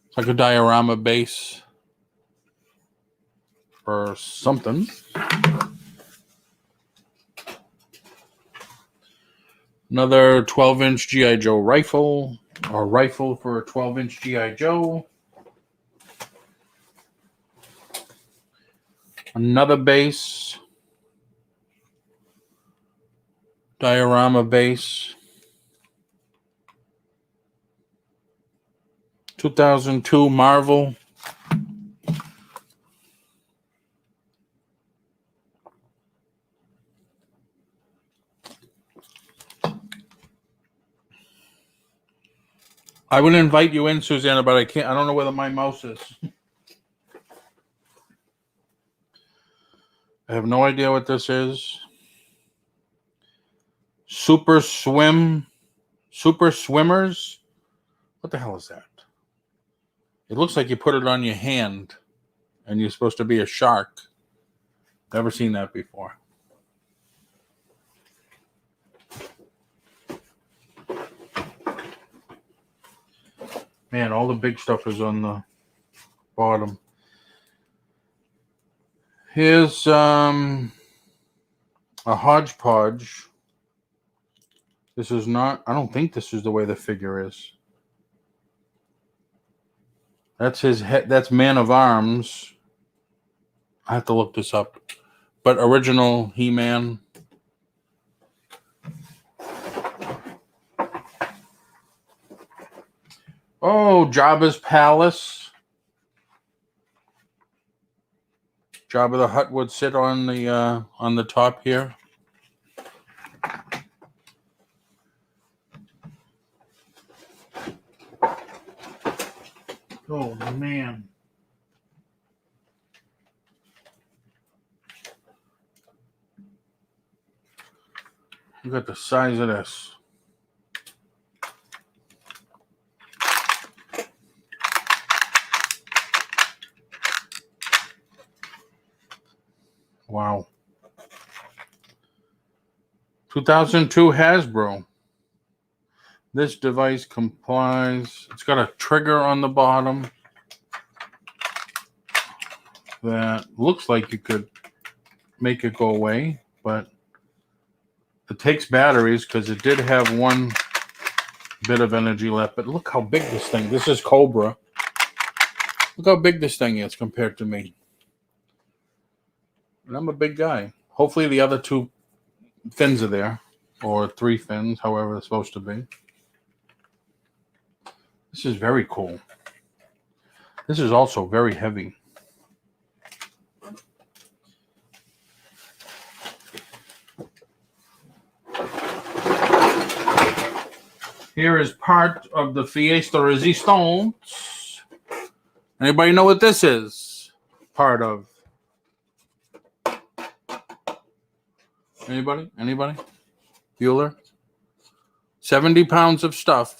It's like a diorama base or something. Another 12-inch G.I. Joe rifle, or rifle for a 12-inch G.I. Joe. Another base. Diorama base. 2002 Marvel. I would invite you in, Susanna, but I can't. I don't know where my mouse is. I have no idea what this is. Super Swimmers? What the hell is that? It looks like you put it on your hand and you're supposed to be a shark. Never seen that before. Man, all the big stuff is on the bottom. Here's a hodgepodge. This is not, I don't think this is the way the figure is. That's his head. That's Man of Arms. I have to look this up. But original He-Man. Oh, Jabba's palace. Jabba the Hutt would sit on the top here. Oh man. Look at the size of this. Wow. 2002 Hasbro. This device complies. It's got a trigger on the bottom that looks like you could make it go away, but it takes batteries because it did have one bit of energy left. But look how big this thing. This is Cobra. Look how big this thing is compared to me. And I'm a big guy. Hopefully the other two fins are there, or 3 fins, however it's supposed to be. This is very cool. This is also very heavy. Here is part of the Fiesta Resistance. Anybody know what this is? Part of. Anybody? Anybody? Bueller? 70 pounds of stuff.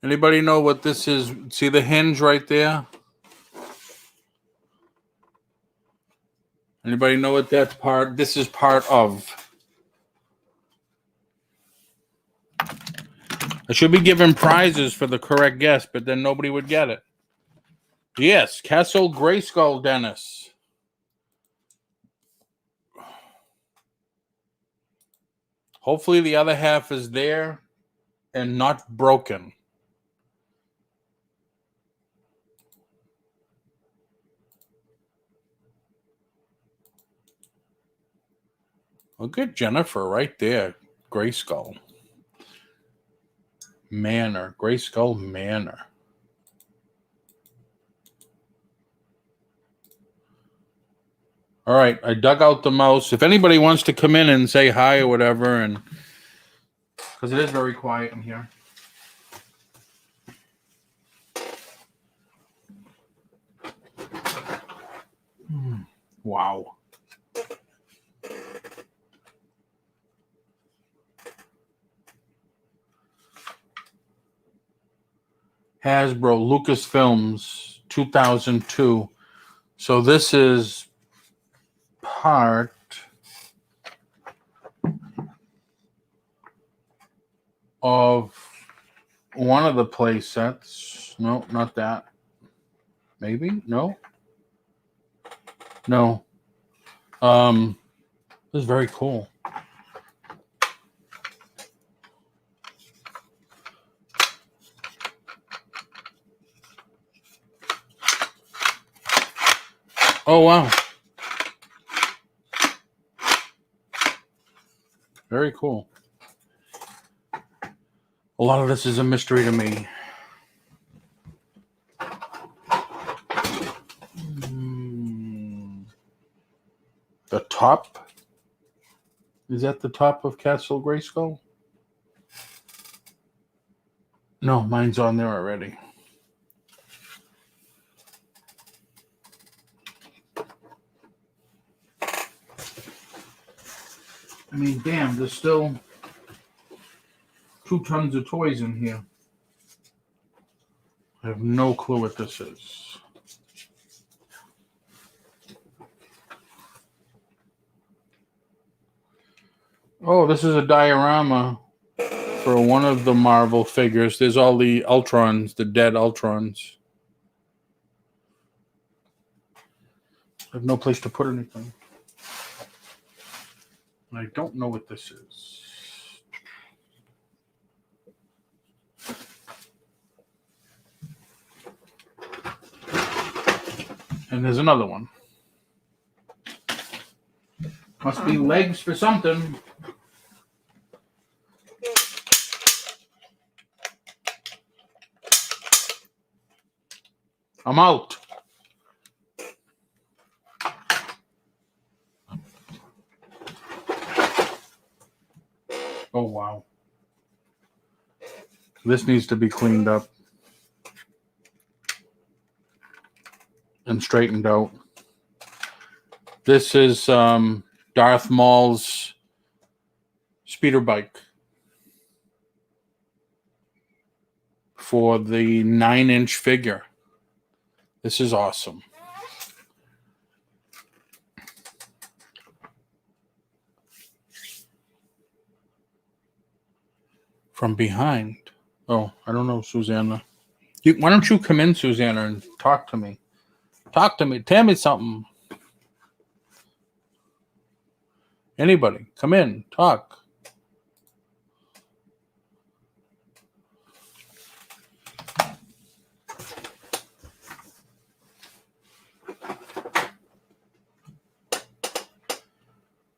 Anybody know what this is? See the hinge right there? Anybody know what that's part? This is part of. I should be giving prizes for the correct guess, but then nobody would get it. Yes, Castle Grayskull, Dennis. Hopefully the other half is there and not broken. Look at Jennifer right there. Grayskull Manor. Grayskull Manor. All right, I dug out the mouse. If anybody wants to come in and say hi or whatever, and because it is very quiet in here. Wow. Hasbro Lucasfilms 2002. So this is part of one of the play sets. No, not that. Maybe? No. No. This is very cool. Oh, wow. Very cool. A lot of this is a mystery to me. The top? Is that the top of Castle Grayskull? No, mine's on there already. I mean, damn, there's still 2 tons of toys in here. I have no clue what this is. Oh, this is a diorama for one of the Marvel figures. There's all the Ultrons, the dead Ultrons. I have no place to put anything. I don't know what this is. And there's another one. Must be legs for something. I'm out. Oh, wow. This needs to be cleaned up and straightened out. This is Darth Maul's speeder bike for the 9-inch figure. This is awesome. From behind. Oh, I don't know, Susanna. Why don't you come in, Susanna, and talk to me? Talk to me. Tell me something. Anybody, come in, talk.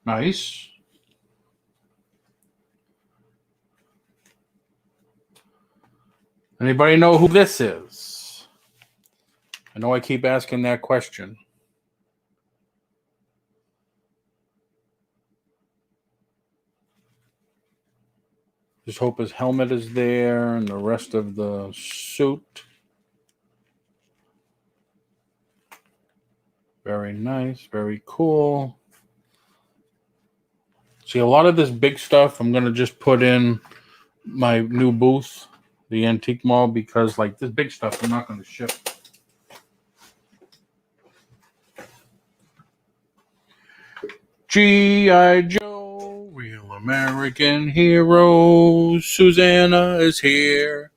Nice. Anybody know who this is? I know I keep asking that question. Just hope his helmet is there and the rest of the suit. Very nice, very cool. See, a lot of this big stuff I'm going to just put in my new booth, the Antique Mall, because like this big stuff I'm not going to ship. G.I. Joe, real American heroes. Susanna is here.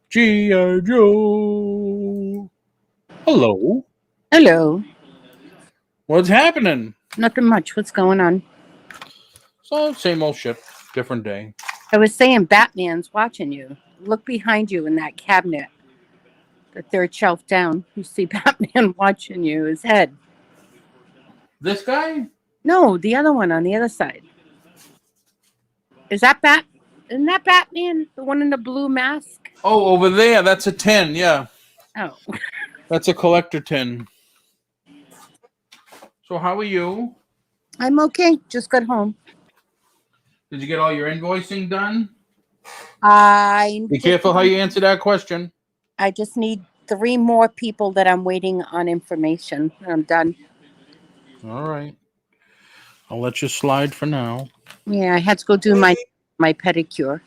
G.I. Joe. Hello. Hello. What's happening? Nothing much. What's going on? So, same old shit. Different day. I was saying Batman's watching you. Look behind you in that cabinet. The third shelf down. You see Batman watching you, his head. This guy? No, the other one on the other side. Isn't that Batman? The one in the blue mask? Oh, over there. That's a tin, yeah. Oh. That's a collector tin. So how are you? I'm okay. Just got home. Did you get all your invoicing done? Be Be careful how you answer that question. I just need 3 more people that I'm waiting on information. I'm done. All right. I'll let you slide for now. Yeah, I had to go do my pedicure.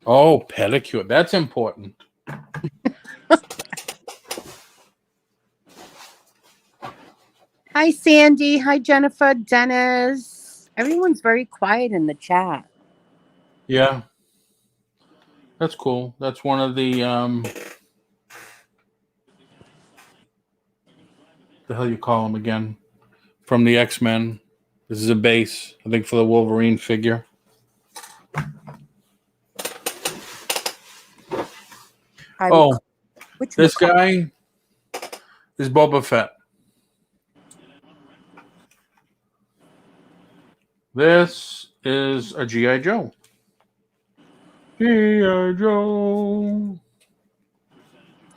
Oh, pedicure. That's important. Hi, Sandy. Hi, Jennifer. Dennis. Everyone's very quiet in the chat. Yeah. That's cool. That's one of the hell you call them again? From the X-Men. This is a base, I think, for the Wolverine figure. This guy is Boba Fett. This is a G.I. Joe. G.I. Joe.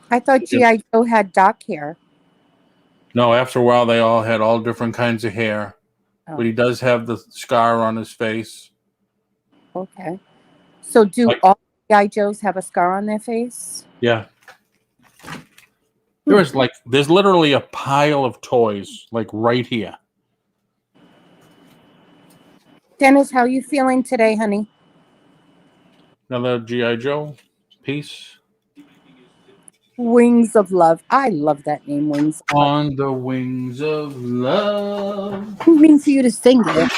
I thought G.I. Joe had dark hair. No, after a while, they all had all different kinds of hair. Oh. But he does have the scar on his face. Okay. So do all G.I. Joes have a scar on their face? Yeah. There's literally a pile of toys, like right here. Dennis, how are you feeling today, honey? Another G.I. Joe piece. Wings of Love. I love that name, Wings of Love. On the Wings of Love. I didn't mean for you to sing it.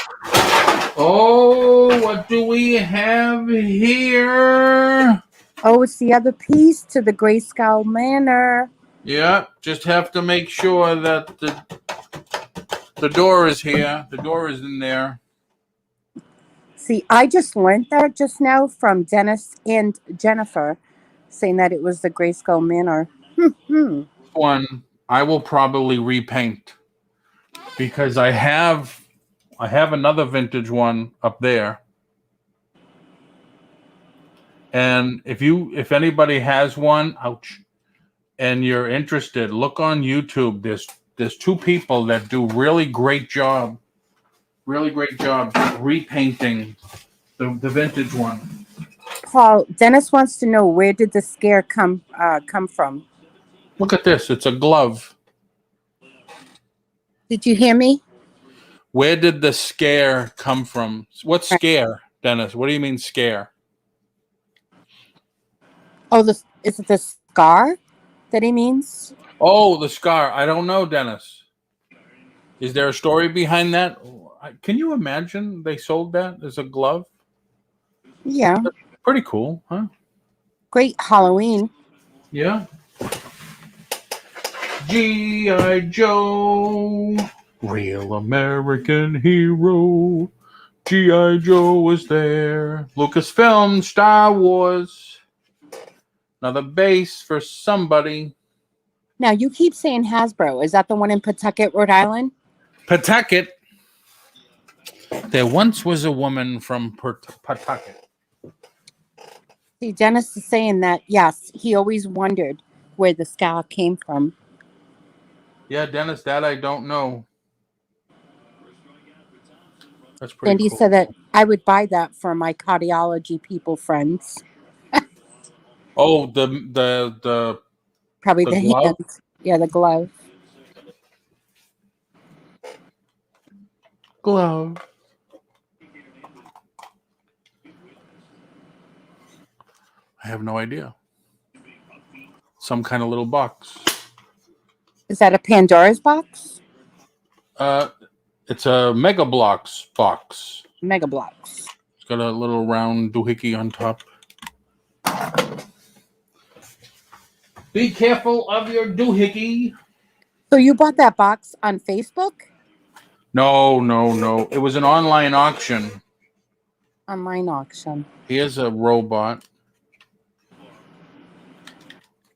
Oh, what do we have here? Oh, it's the other piece to the Grayskull Manor. Yeah, just have to make sure that the door is here. The door is in there. See, I just learned that just now from Dennis and Jennifer, saying that it was the Grayskull Manor. One I will probably repaint because I have another vintage one up there. And if anybody has one, ouch, and you're interested, look on YouTube. There's two people that do really great job repainting the vintage one. Paul, Dennis wants to know, where did the scare come from? Look at this. It's a glove. Did you hear me? Where did the scare come from? What scare, Dennis? What do you mean scare? Oh, is it the scar that he means? Oh, the scar. I don't know, Dennis. Is there a story behind that? Can you imagine they sold that as a glove? Yeah. Pretty cool, huh? Great Halloween. Yeah. G.I. Joe, real American hero. G.I. Joe was there. Lucasfilm, Star Wars. Another base for somebody. Now, you keep saying Hasbro. Is that the one in Pawtucket, Rhode Island? Pawtucket. There once was a woman from Pawtucket. See, Dennis is saying that, yes, he always wondered where the scar came from. Yeah, Dennis, that I don't know. That's pretty And he cool. said that I would buy that for my cardiology people friends. Oh, the Probably the glove? hand. Yeah, the glove. Glove. I have no idea. Some kind of little box. Is that a Pandora's box? It's a Mega Bloks box. Mega Blocks. It's got a little round doohickey on top. Be careful of your doohickey. So you bought that box on Facebook? No. It was an online auction. Online auction. Here's a robot.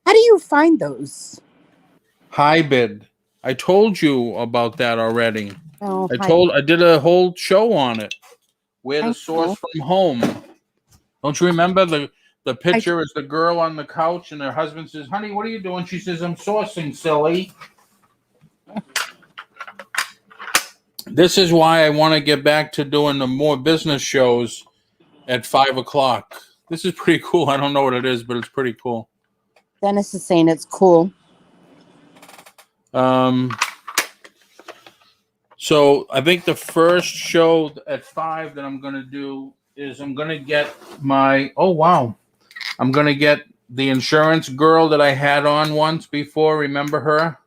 How do you find those? High bid. I told you about that already. Oh, I did a whole show on it. Where I the source know. from home. Don't you remember the picture is the girl on the couch and her husband says, "Honey, what are you doing?" She says, "I'm sourcing, silly." This is why I want to get back to doing the more business shows at 5:00. This is pretty cool. I don't know what it is, but it's pretty cool. Dennis is saying it's cool. So I think the first show at 5 that I'm going to do is I'm going to get I'm going to get the insurance girl that I had on once before. Remember her?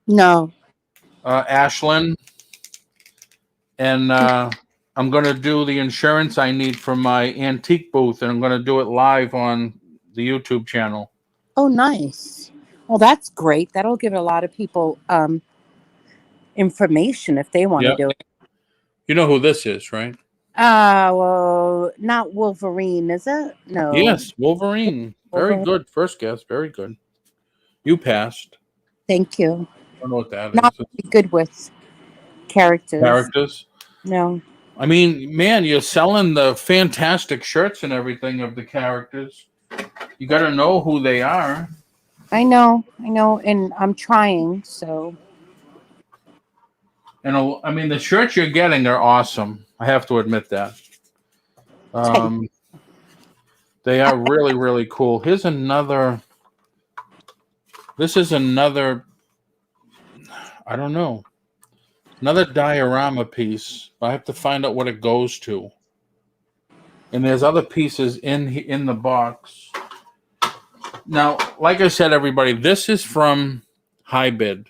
No. Ashlyn. And I'm going to do the insurance I need for my antique booth, and I'm going to do it live on the YouTube channel. Oh, nice. Well, that's great. That'll give a lot of people information if they want to do it. You know who this is, right? Well, not Wolverine, is it? No. Yes, Wolverine. Very good. First guess. Very good. You passed. Thank you. I don't know what that Not is. very good with characters. No. I mean, man, you're selling the fantastic shirts and everything of the characters. You got to know who they are. I know, and I'm trying, so. And I mean, the shirts you're getting are awesome. I have to admit that. They are really, really cool. Here's another. This is another. I don't know. Another diorama piece. I have to find out what it goes to. And there's other pieces in the box. Now, like I said, everybody, this is from High Bid.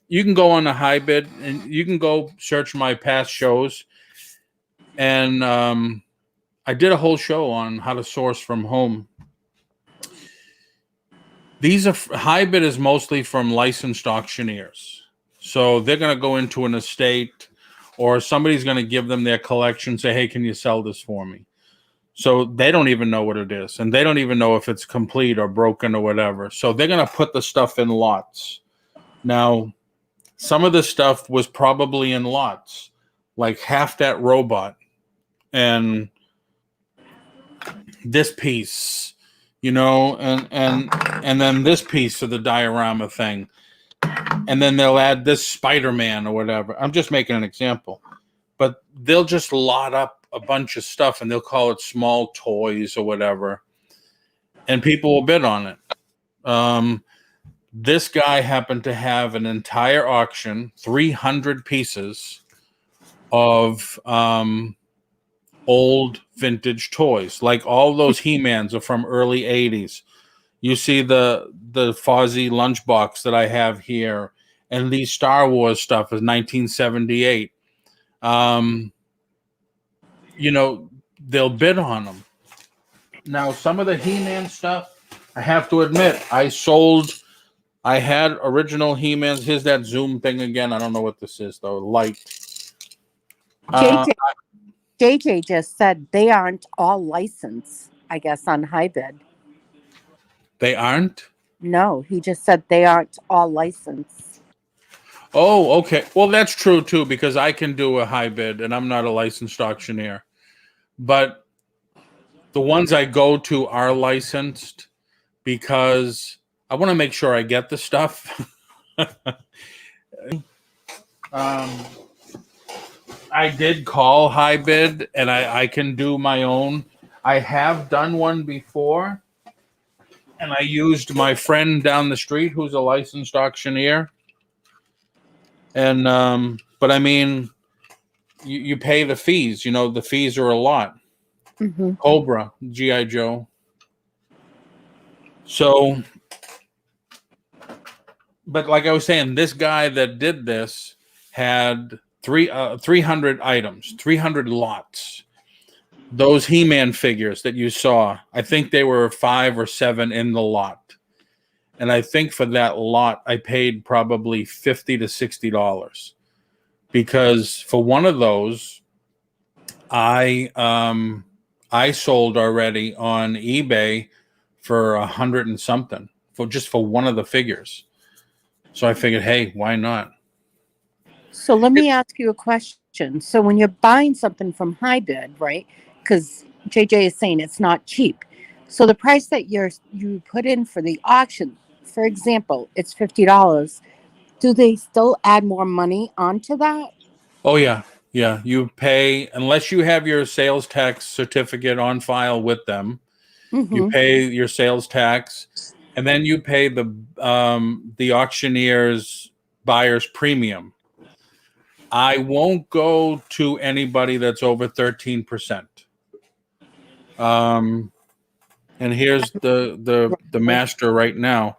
You can go on the High Bid and you can go search my past shows. And I did a whole show on how to source from home. These are High Bid is mostly from licensed auctioneers. So they're going to go into an estate or somebody's going to give them their collection, say, hey, can you sell this for me? So they don't even know what it is, and they don't even know if it's complete or broken or whatever. So they're going to put the stuff in lots. Now, some of the stuff was probably in lots, like half that robot and this piece, and then this piece of the diorama thing. And then they'll add this Spider-Man or whatever. I'm just making an example. But they'll just lot up a bunch of stuff and they'll call it small toys or whatever. And people will bid on it. This guy happened to have an entire auction, 300 pieces of old vintage toys. Like all those He-Mans are from early 80s. You see the Fozzie lunchbox that I have here, and these Star Wars stuff is 1978. They'll bid on them. Now, some of the He-Man stuff, I have to admit, I had original He-Mans. Here's that zoom thing again. I don't know what this is, though. Light. JJ just said they aren't all licensed, I guess, on HiBid. They aren't? No, he just said they aren't all licensed. Oh, okay. Well, that's true, too, because I can do a HiBid, and I'm not a licensed auctioneer. But the ones I go to are licensed because I want to make sure I get the stuff. I did call HiBid, and I can do my own. I have done one before, and I used my friend down the street who's a licensed auctioneer. And but I mean, you pay the fees. The fees are a lot. Mm-hmm. Cobra, G.I. Joe. So, but like I was saying, this guy that did this had 300 items, 300 lots. Those He-Man figures that you saw, I think they were 5 or 7 in the lot. And I think for that lot, I paid probably $50 to $60 because for one of those, I sold already on eBay for $100 and something for one of the figures. So I figured, hey, why not? So let me ask you a question. So when you're buying something from HiBid, right? Because JJ is saying it's not cheap. So the price that you put in for the auction, for example, it's $50. Do they still add more money onto that? Oh, yeah. Yeah. You pay, unless you have your sales tax certificate on file with them, you pay your sales tax, and then you pay the auctioneer's buyer's premium. I won't go to anybody that's over 13%. And here's the master right now.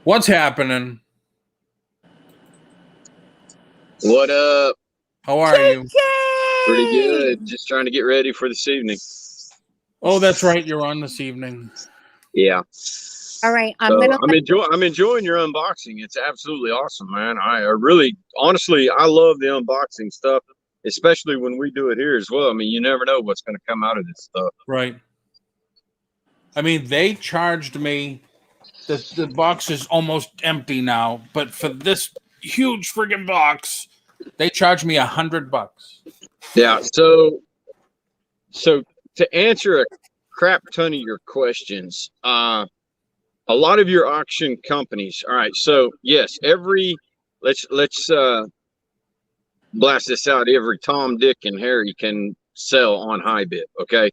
What's happening? What up? How are you? Pretty good. Just trying to get ready for this evening. Oh, that's right. You're on this evening. Yeah. All right. I'm enjoying your unboxing. It's absolutely awesome, man. I really, honestly, I love the unboxing stuff, especially when we do it here as well. I mean, you never know what's going to come out of this stuff. Right. I mean, they charged me. The box is almost empty now, but for this huge friggin' box, they charged me $100. Yeah. So to answer a crap ton of your questions, a lot of your auction companies. All right. So yes, let's blast this out. Every Tom, Dick, and Harry can sell on HiBid. Okay.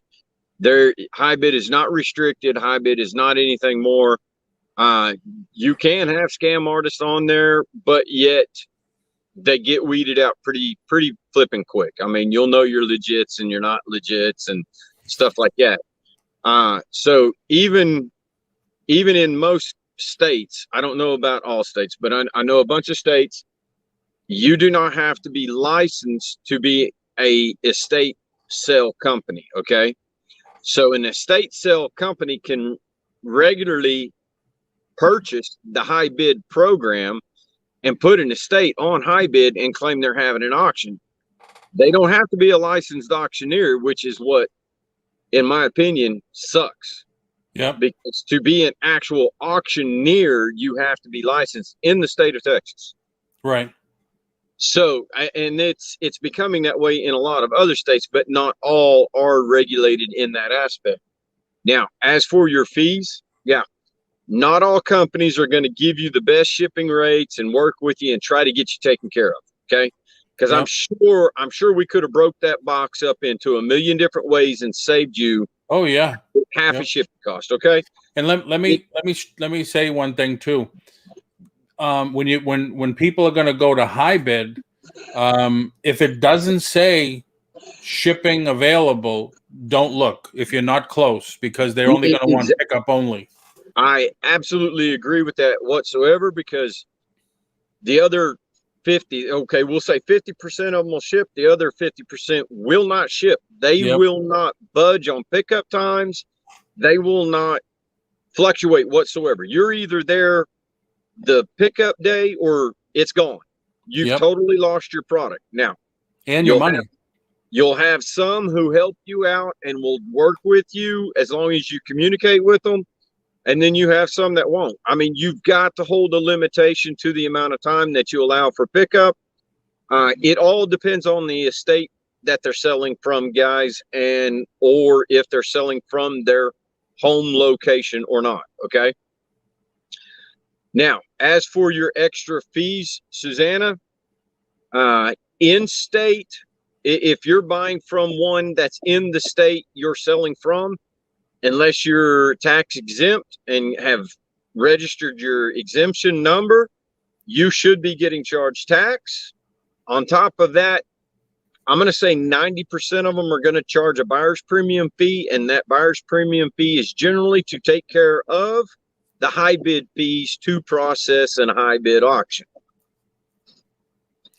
HiBid is not restricted. HiBid is not anything more. You can have scam artists on there, but yet they get weeded out pretty flipping quick. I mean, you'll know you're legits and you're not legits and stuff like that. So even in most states, I don't know about all states, but I know a bunch of states, you do not have to be licensed to be a estate sale company. Okay. So an estate sale company can regularly purchase the HiBid program and put an estate on high bid and claim they're having an auction. They don't have to be a licensed auctioneer, which is what, in my opinion, sucks. Yep. Because to be an actual auctioneer, you have to be licensed in the state of Texas. Right. So, and it's becoming that way in a lot of other states, but not all are regulated in that aspect. Now, as for your fees, yeah, not all companies are going to give you the best shipping rates and work with you and try to get you taken care of. Okay. Because Yep. I'm sure we could have broke that box up into a million different ways and saved you Oh yeah. half Yep. a shipping cost. Okay. And let me say one thing too. When people are going to go to high bid, if it doesn't say shipping available, don't look if you're not close, because they're only going to want pickup only. I absolutely agree with that whatsoever, because the other 50, okay, we'll say 50% of them will ship. The other 50% will not ship. They will not budge on pickup times. They will not fluctuate whatsoever. You're either there the pickup day or it's gone. You've totally lost your product. Now, and your money. You'll have some who help you out and will work with you as long as you communicate with them. And then you have some that won't. I mean, you've got to hold a limitation to the amount of time that you allow for pickup. It all depends on the estate that they're selling from, guys, and or if they're selling from their home location or not. Okay. Now, as for your extra fees, Susanna, in state, if you're buying from one that's in the state you're selling from, unless you're tax exempt and have registered your exemption number, you should be getting charged tax. On top of that, I'm going to say 90% of them are going to charge a buyer's premium fee, and that buyer's premium fee is generally to take care of the high bid fees to process a high bid auction.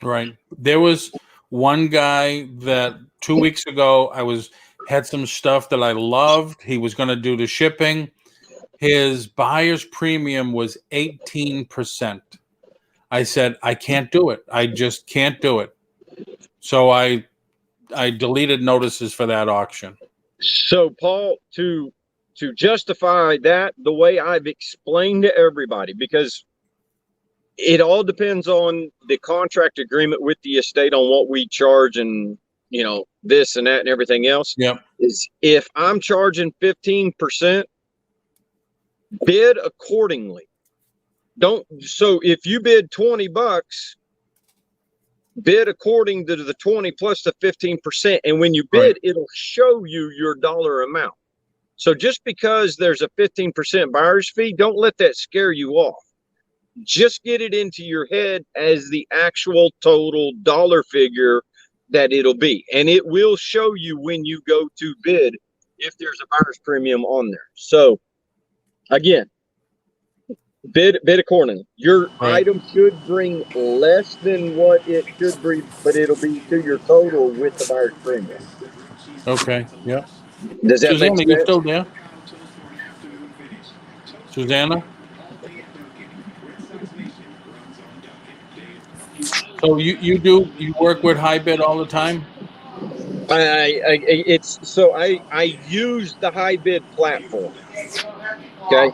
Right. There was one guy that 2 weeks ago had some stuff that I loved. He was going to do the shipping. His buyer's premium was 18%. I said, I can't do it. I just can't do it. So I deleted notices for that auction. So, Paul, to justify that, the way I've explained to everybody, because it all depends on the contract agreement with the estate on what we charge and, you know, this and that and everything else. Yep. Is if I'm charging 15%, bid accordingly. So if you bid $20, bid according to the 20 plus the 15%. And when you bid, it'll show you your dollar amount. So just because there's a 15% buyer's fee, don't let that scare you off. Just get it into your head as the actual total dollar figure that it'll be. And it will show you when you go to bid if there's a buyer's premium on there. So again, bid accordingly. Your item should bring less than what it should bring, but it'll be to your total with the buyer's premium. Okay. Yep. Does that Susanna, make sense? you still there? Susanna? So you work with high bid all the time? I use the high bid platform. Okay.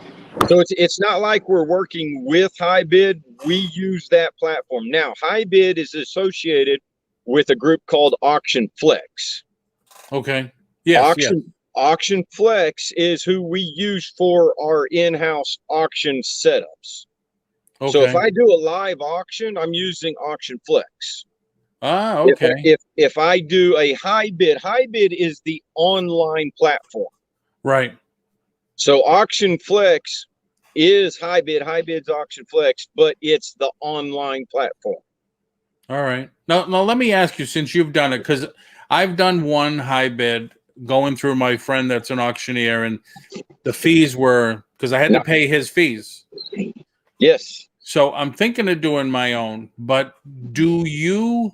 So it's not like we're working with high bid. We use that platform. Now, high bid is associated with a group called Auction Flex. Okay. Yes. Auction Flex is who we use for our in-house auction setups. Okay. So if I do a live auction, I'm using Auction Flex. Ah, okay. If I do a high bid is the online platform. Right. So Auction Flex is high bid's Auction Flex, but it's the online platform. All right. Now let me ask you, since you've done it, because I've done one high bid going through my friend that's an auctioneer, and the fees were, because I had to pay his fees. Yes. So I'm thinking of doing my own, but do you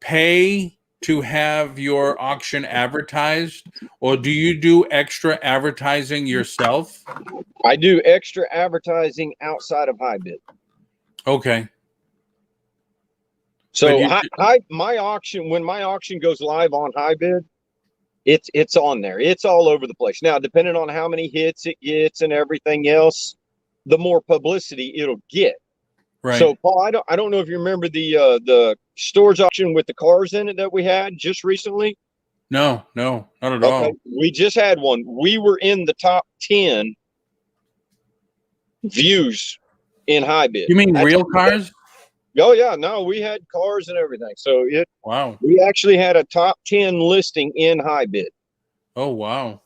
pay to have your auction advertised, or do you do extra advertising yourself? I do extra advertising outside of high bid. Okay. So You, my auction, when my auction goes live on HiBid, it's on there. It's all over the place. Now, depending on how many hits it gets and everything else, the more publicity it'll get. right. So, Paul, I don't know if you remember the storage auction with the cars in it that we had just recently. No, not at Okay, all. we just had one. We were in the top 10 views in HiBid. You mean real cars? Oh yeah, no, we had cars and everything. So Wow. we actually had a top 10 listing in HiBid. Oh, wow.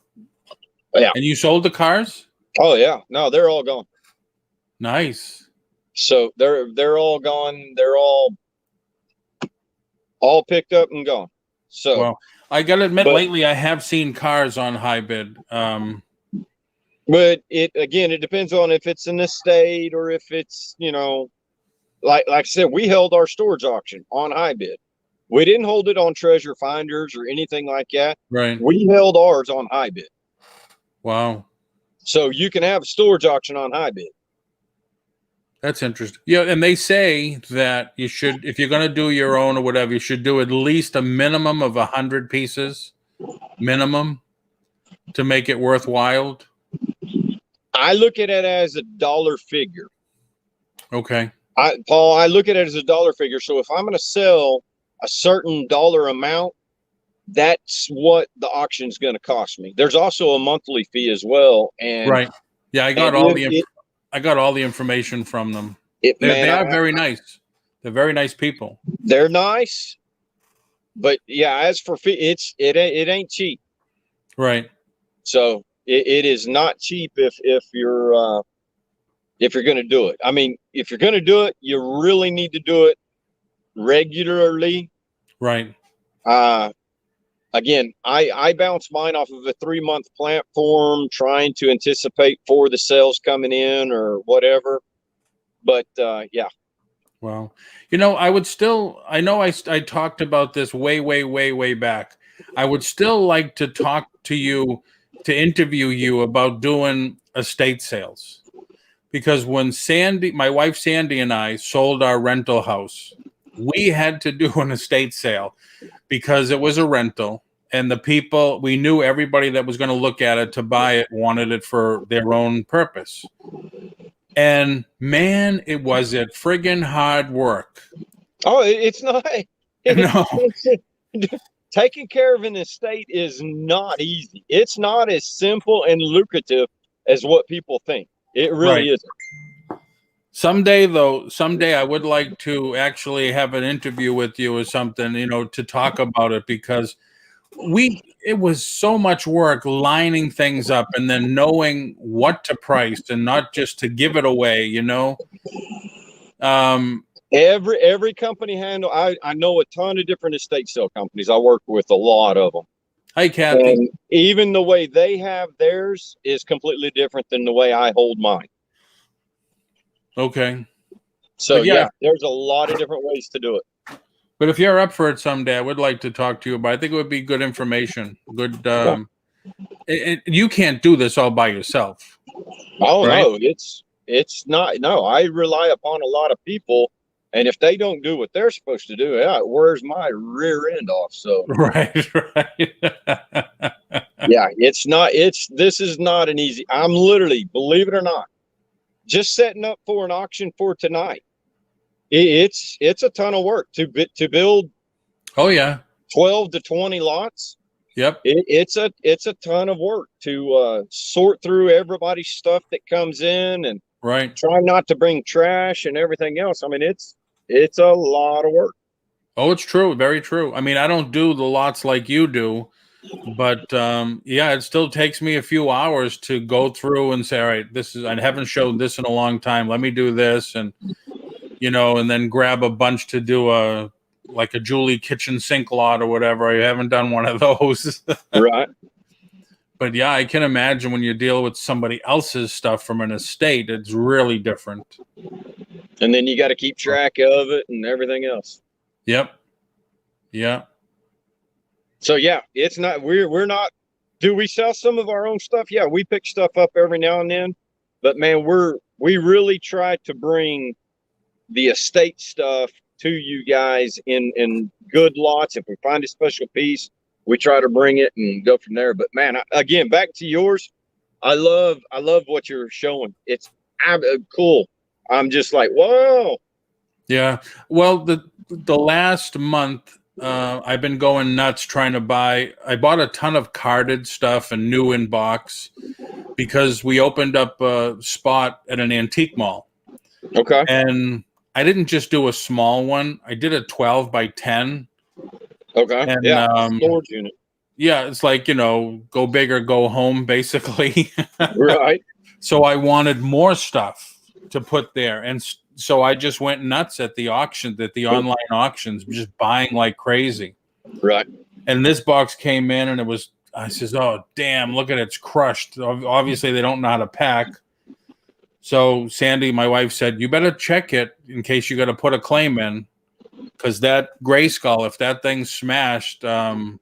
Yeah. And you sold the cars? Oh yeah, no, they're all gone. Nice. So they're all gone. They're all picked up and gone. So, well, I gotta admit, but, lately I have seen cars on HiBid. But it depends on if it's an estate or if it's, like I said, we held our storage auction on HiBid. We didn't hold it on Treasure Finders or anything like that. Right. We held ours on HiBid. Wow. So you can have a storage auction on HiBid. That's interesting. Yeah, and they say that you should, if you're going to do your own or whatever, you should do at least a minimum of 100 pieces, minimum, to make it worthwhile. I look at it as a dollar figure. Okay. Paul, I look at it as a dollar figure. So if I'm going to sell a certain dollar amount, that's what the auction is going to cost me. There's also a monthly fee as well. And right. Yeah, I got all the information from them. They are very nice. They're very nice people. They're nice, but yeah, as for fee, it ain't cheap. Right. So it is not cheap if you're going to do it. I mean, if you're going to do it, you really need to do it regularly. Right. Again, I bounced mine off of a 3-month platform, trying to anticipate for the sales coming in or whatever. But yeah. Wow. I know I talked about this way back. I would still like to talk to you, to interview you about doing estate sales. Because when my wife Sandy and I sold our rental house, we had to do an estate sale because it was a rental, and the people, we knew everybody that was going to look at it to buy it wanted it for their own purpose. And man, it was friggin' hard work. Oh, it's not. No. Taking care of an estate is not easy. It's not as simple and lucrative as what people think. It really isn't. Someday I would like to actually have an interview with you or something, to talk about it, because it was so much work lining things up and then knowing what to price and not just to give it away, Every company handle. I know a ton of different estate sale companies. I work with a lot of them. Hi, Kathy. And even the way they have theirs is completely different than the way I hold mine. Okay. So yeah, there's a lot of different ways to do it. But if you're up for it someday, I would like to talk to you about it. I think it would be good information. Good. You can't do this all by yourself. Oh, right? No, it's not. No, I rely upon a lot of people, and if they don't do what they're supposed to do, it wears my rear end off. So right. Yeah, this is not an easy. I'm literally, believe it or not, just setting up for an auction for tonight. It's a ton of work to build. Oh yeah, 12 to 20 lots. Yep. It's a ton of work to sort through everybody's stuff that comes in and try not to bring trash and everything else. I mean, it's a lot of work. Oh, it's true. Very true. I mean, I don't do the lots like you do, but it still takes me a few hours to go through and say, all right, I haven't showed this in a long time. Let me do this. And, and then grab a bunch to do a Julie kitchen sink lot or whatever. I haven't done one of those. Right. But yeah, I can imagine when you deal with somebody else's stuff from an estate, it's really different. And then you got to keep track of it and everything else. Yep. Yeah. So yeah, it's not, we're not, do we sell some of our own stuff? Yeah, we pick stuff up every now and then, but man, we really try to bring the estate stuff to you guys in good lots. If we find a special piece, we try to bring it and go from there. But man, again, back to yours. I love what you're showing. It's cool. I'm just like, whoa. Yeah. Well, the last month, I've been going nuts trying to buy. I bought a ton of carded stuff and new in box because we opened up a spot at an antique mall. Okay. And I didn't just do a small one. I did a 12 by 10. Okay. And, Yeah. Storage unit. Yeah, it's like, go big or go home, basically. Right. So I wanted more stuff to put there. And so I just went nuts at the online auctions, just buying like crazy. Right. And this box came in and I says, oh, damn, look at it. It's crushed. Obviously, they don't know how to pack. So Sandy, my wife, said, you better check it in case you got to put a claim in. Because that gray skull, if that thing's smashed, that's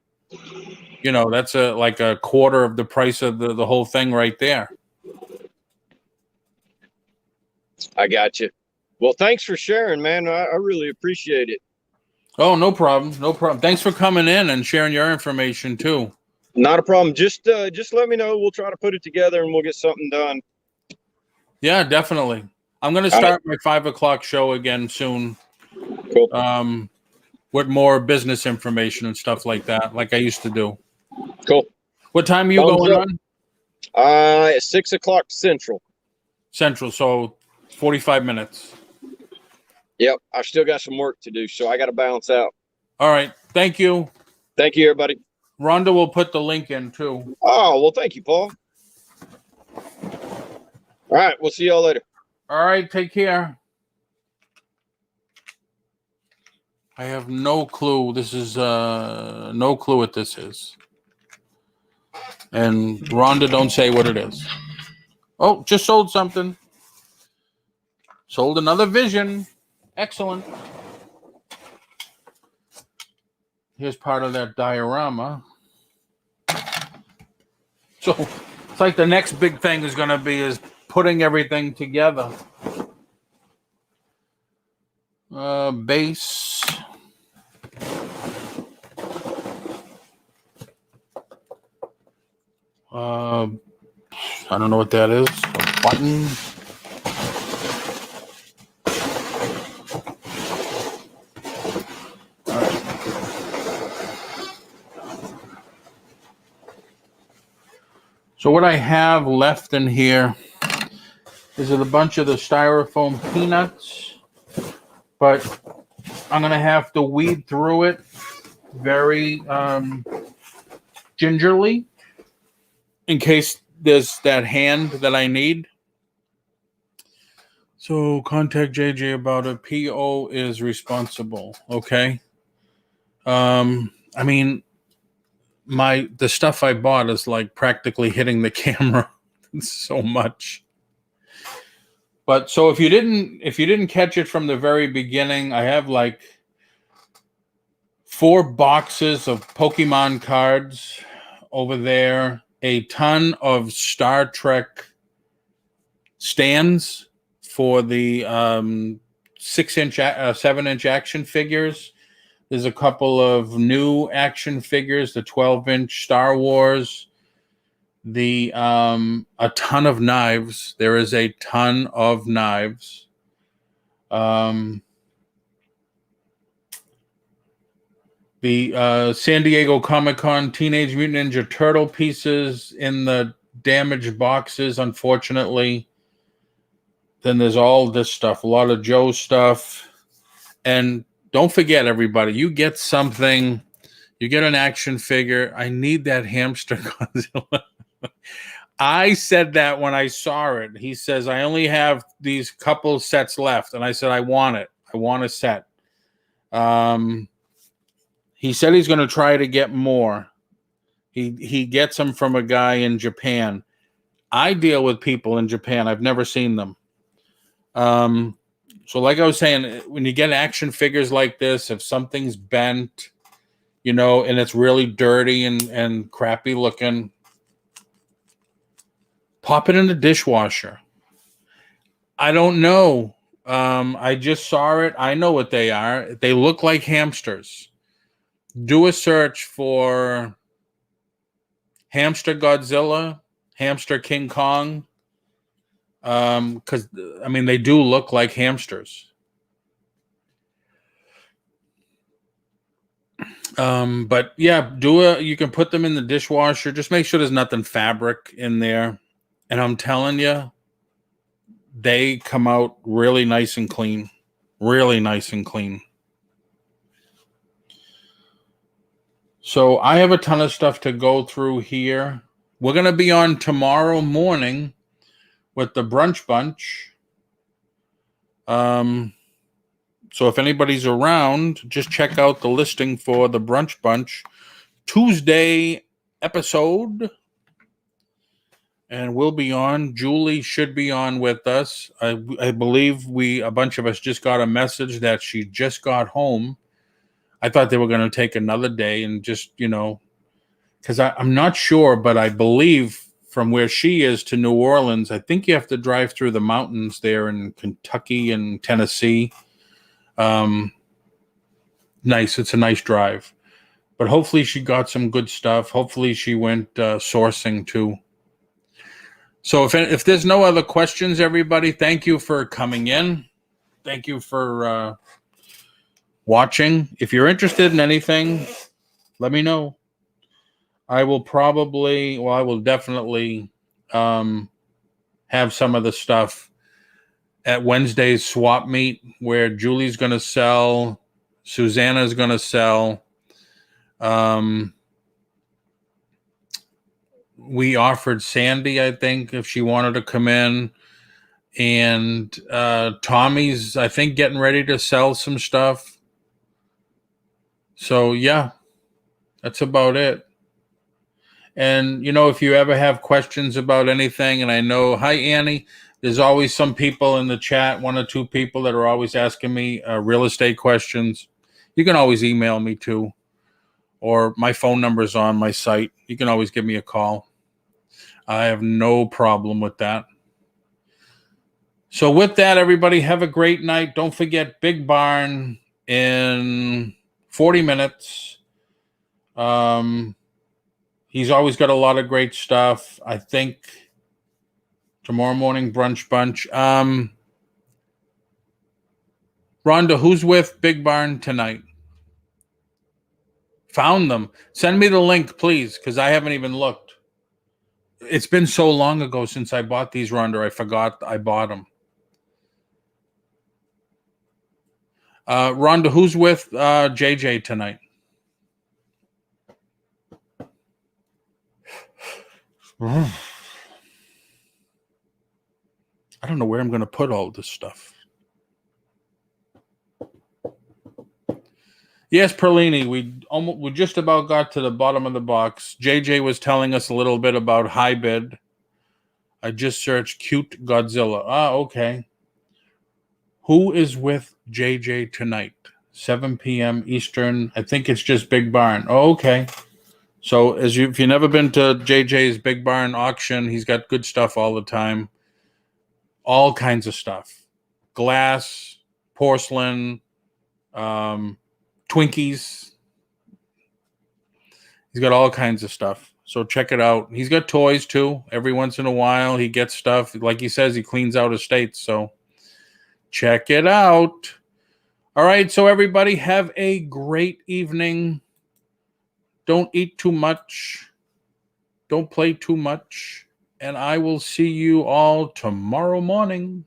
like a quarter of the price of the whole thing right there. I got you. Well, thanks for sharing, man. I really appreciate it. Oh, no problem. No problem. Thanks for coming in and sharing your information too. Not a problem. Just let me know. We'll try to put it together and we'll get something done. Yeah, definitely. I'm going to start my 5 o'clock show again soon. Cool. With more business information and stuff like that, like I used to do. Cool. What time are you going on? At 6 o'clock Central. Central, so 45 minutes. Yep. I still got some work to do, so I got to balance out. All right. Thank you. Thank you, everybody. Rhonda will put the link in too. Oh, well, thank you, Paul. All right. We'll see y'all later. All right. Take care. I have no clue. This is no clue what this is. And Rhonda, don't say what it is. Oh, just sold something. Sold another Vision. Excellent. Here's part of that diorama. So it's like the next big thing is going to be is putting everything together. Base. I don't know what that is. A button. All right. So what I have left in here is a bunch of the styrofoam peanuts, but I'm going to have to weed through it very gingerly in case there's that hand that I need. So contact JJ about it. PO is responsible. Okay. I mean, the stuff I bought is like practically hitting the camera so much. But so if you didn't catch it from the very beginning, I have like 4 boxes of Pokemon cards over there, a ton of Star Trek stands for the 6-inch, 7-inch action figures. There's a couple of new action figures, the 12-inch Star Wars. A ton of knives. There is a ton of knives. The San Diego Comic-Con Teenage Mutant Ninja Turtle pieces in the damaged boxes, unfortunately. Then there's all this stuff, a lot of Joe stuff. And don't forget, everybody, you get something, you get an action figure. I need that hamster Godzilla. I said that when I saw it. He says, I only have these couple sets left. And I said, I want it. I want a set. He said he's going to try to get more. He gets them from a guy in Japan. I deal with people in Japan. I've never seen them. So like I was saying, when you get action figures like this, if something's bent, and it's really dirty and crappy looking, pop it in the dishwasher. I don't know. I just saw it. I know what they are. They look like hamsters. Do a search for hamster Godzilla, hamster King Kong. Because I mean, they do look like hamsters. But yeah, you can put them in the dishwasher. Just make sure there's nothing fabric in there. And I'm telling you, they come out really nice and clean. Really nice and clean. So I have a ton of stuff to go through here. We're going to be on tomorrow morning with the Brunch Bunch. So if anybody's around, just check out the listing for the Brunch Bunch Tuesday episode. And we'll be on. Julie should be on with us. I believe a bunch of us just got a message that she just got home. I thought they were going to take another day and just, because I'm not sure, but I believe from where she is to New Orleans, I think you have to drive through the mountains there in Kentucky and Tennessee. Nice. It's a nice drive. But hopefully she got some good stuff. Hopefully she went sourcing too. So if there's no other questions, everybody, thank you for coming in. Thank you for watching. If you're interested in anything, let me know. I will definitely have some of the stuff at Wednesday's swap meet where Julie's going to sell, Susanna's going to sell. We offered Sandy, I think, if she wanted to come in. And Tommy's, I think, getting ready to sell some stuff. So, yeah, that's about it. And, if you ever have questions about anything, and I know, hi, Annie, there's always some people in the chat, 1 or 2 people that are always asking me real estate questions. You can always email me too, or my phone number is on my site. You can always give me a call. I have no problem with that. So with that, everybody, have a great night. Don't forget Big Barn in 40 minutes. He's always got a lot of great stuff. I think tomorrow morning, Brunch Bunch. Rhonda, who's with Big Barn tonight? Found them. Send me the link, please, because I haven't even looked. It's been so long ago since I bought these, Rhonda. I forgot I bought them. Rhonda, who's with JJ tonight? I don't know where I'm going to put all this stuff. Yes, Perlini, we just about got to the bottom of the box. JJ was telling us a little bit about high bid. I just searched cute Godzilla. Okay. Who is with JJ tonight? 7 p.m. Eastern. I think it's just Big Barn. Okay. So if you've never been to JJ's Big Barn auction, he's got good stuff all the time. All kinds of stuff. Glass, porcelain, Twinkies. He's got all kinds of stuff. So check it out. He's got toys too. Every once in a while, he gets stuff. Like he says, he cleans out estates. So check it out. All right. So everybody have a great evening. Don't eat too much. Don't play too much. And I will see you all tomorrow morning.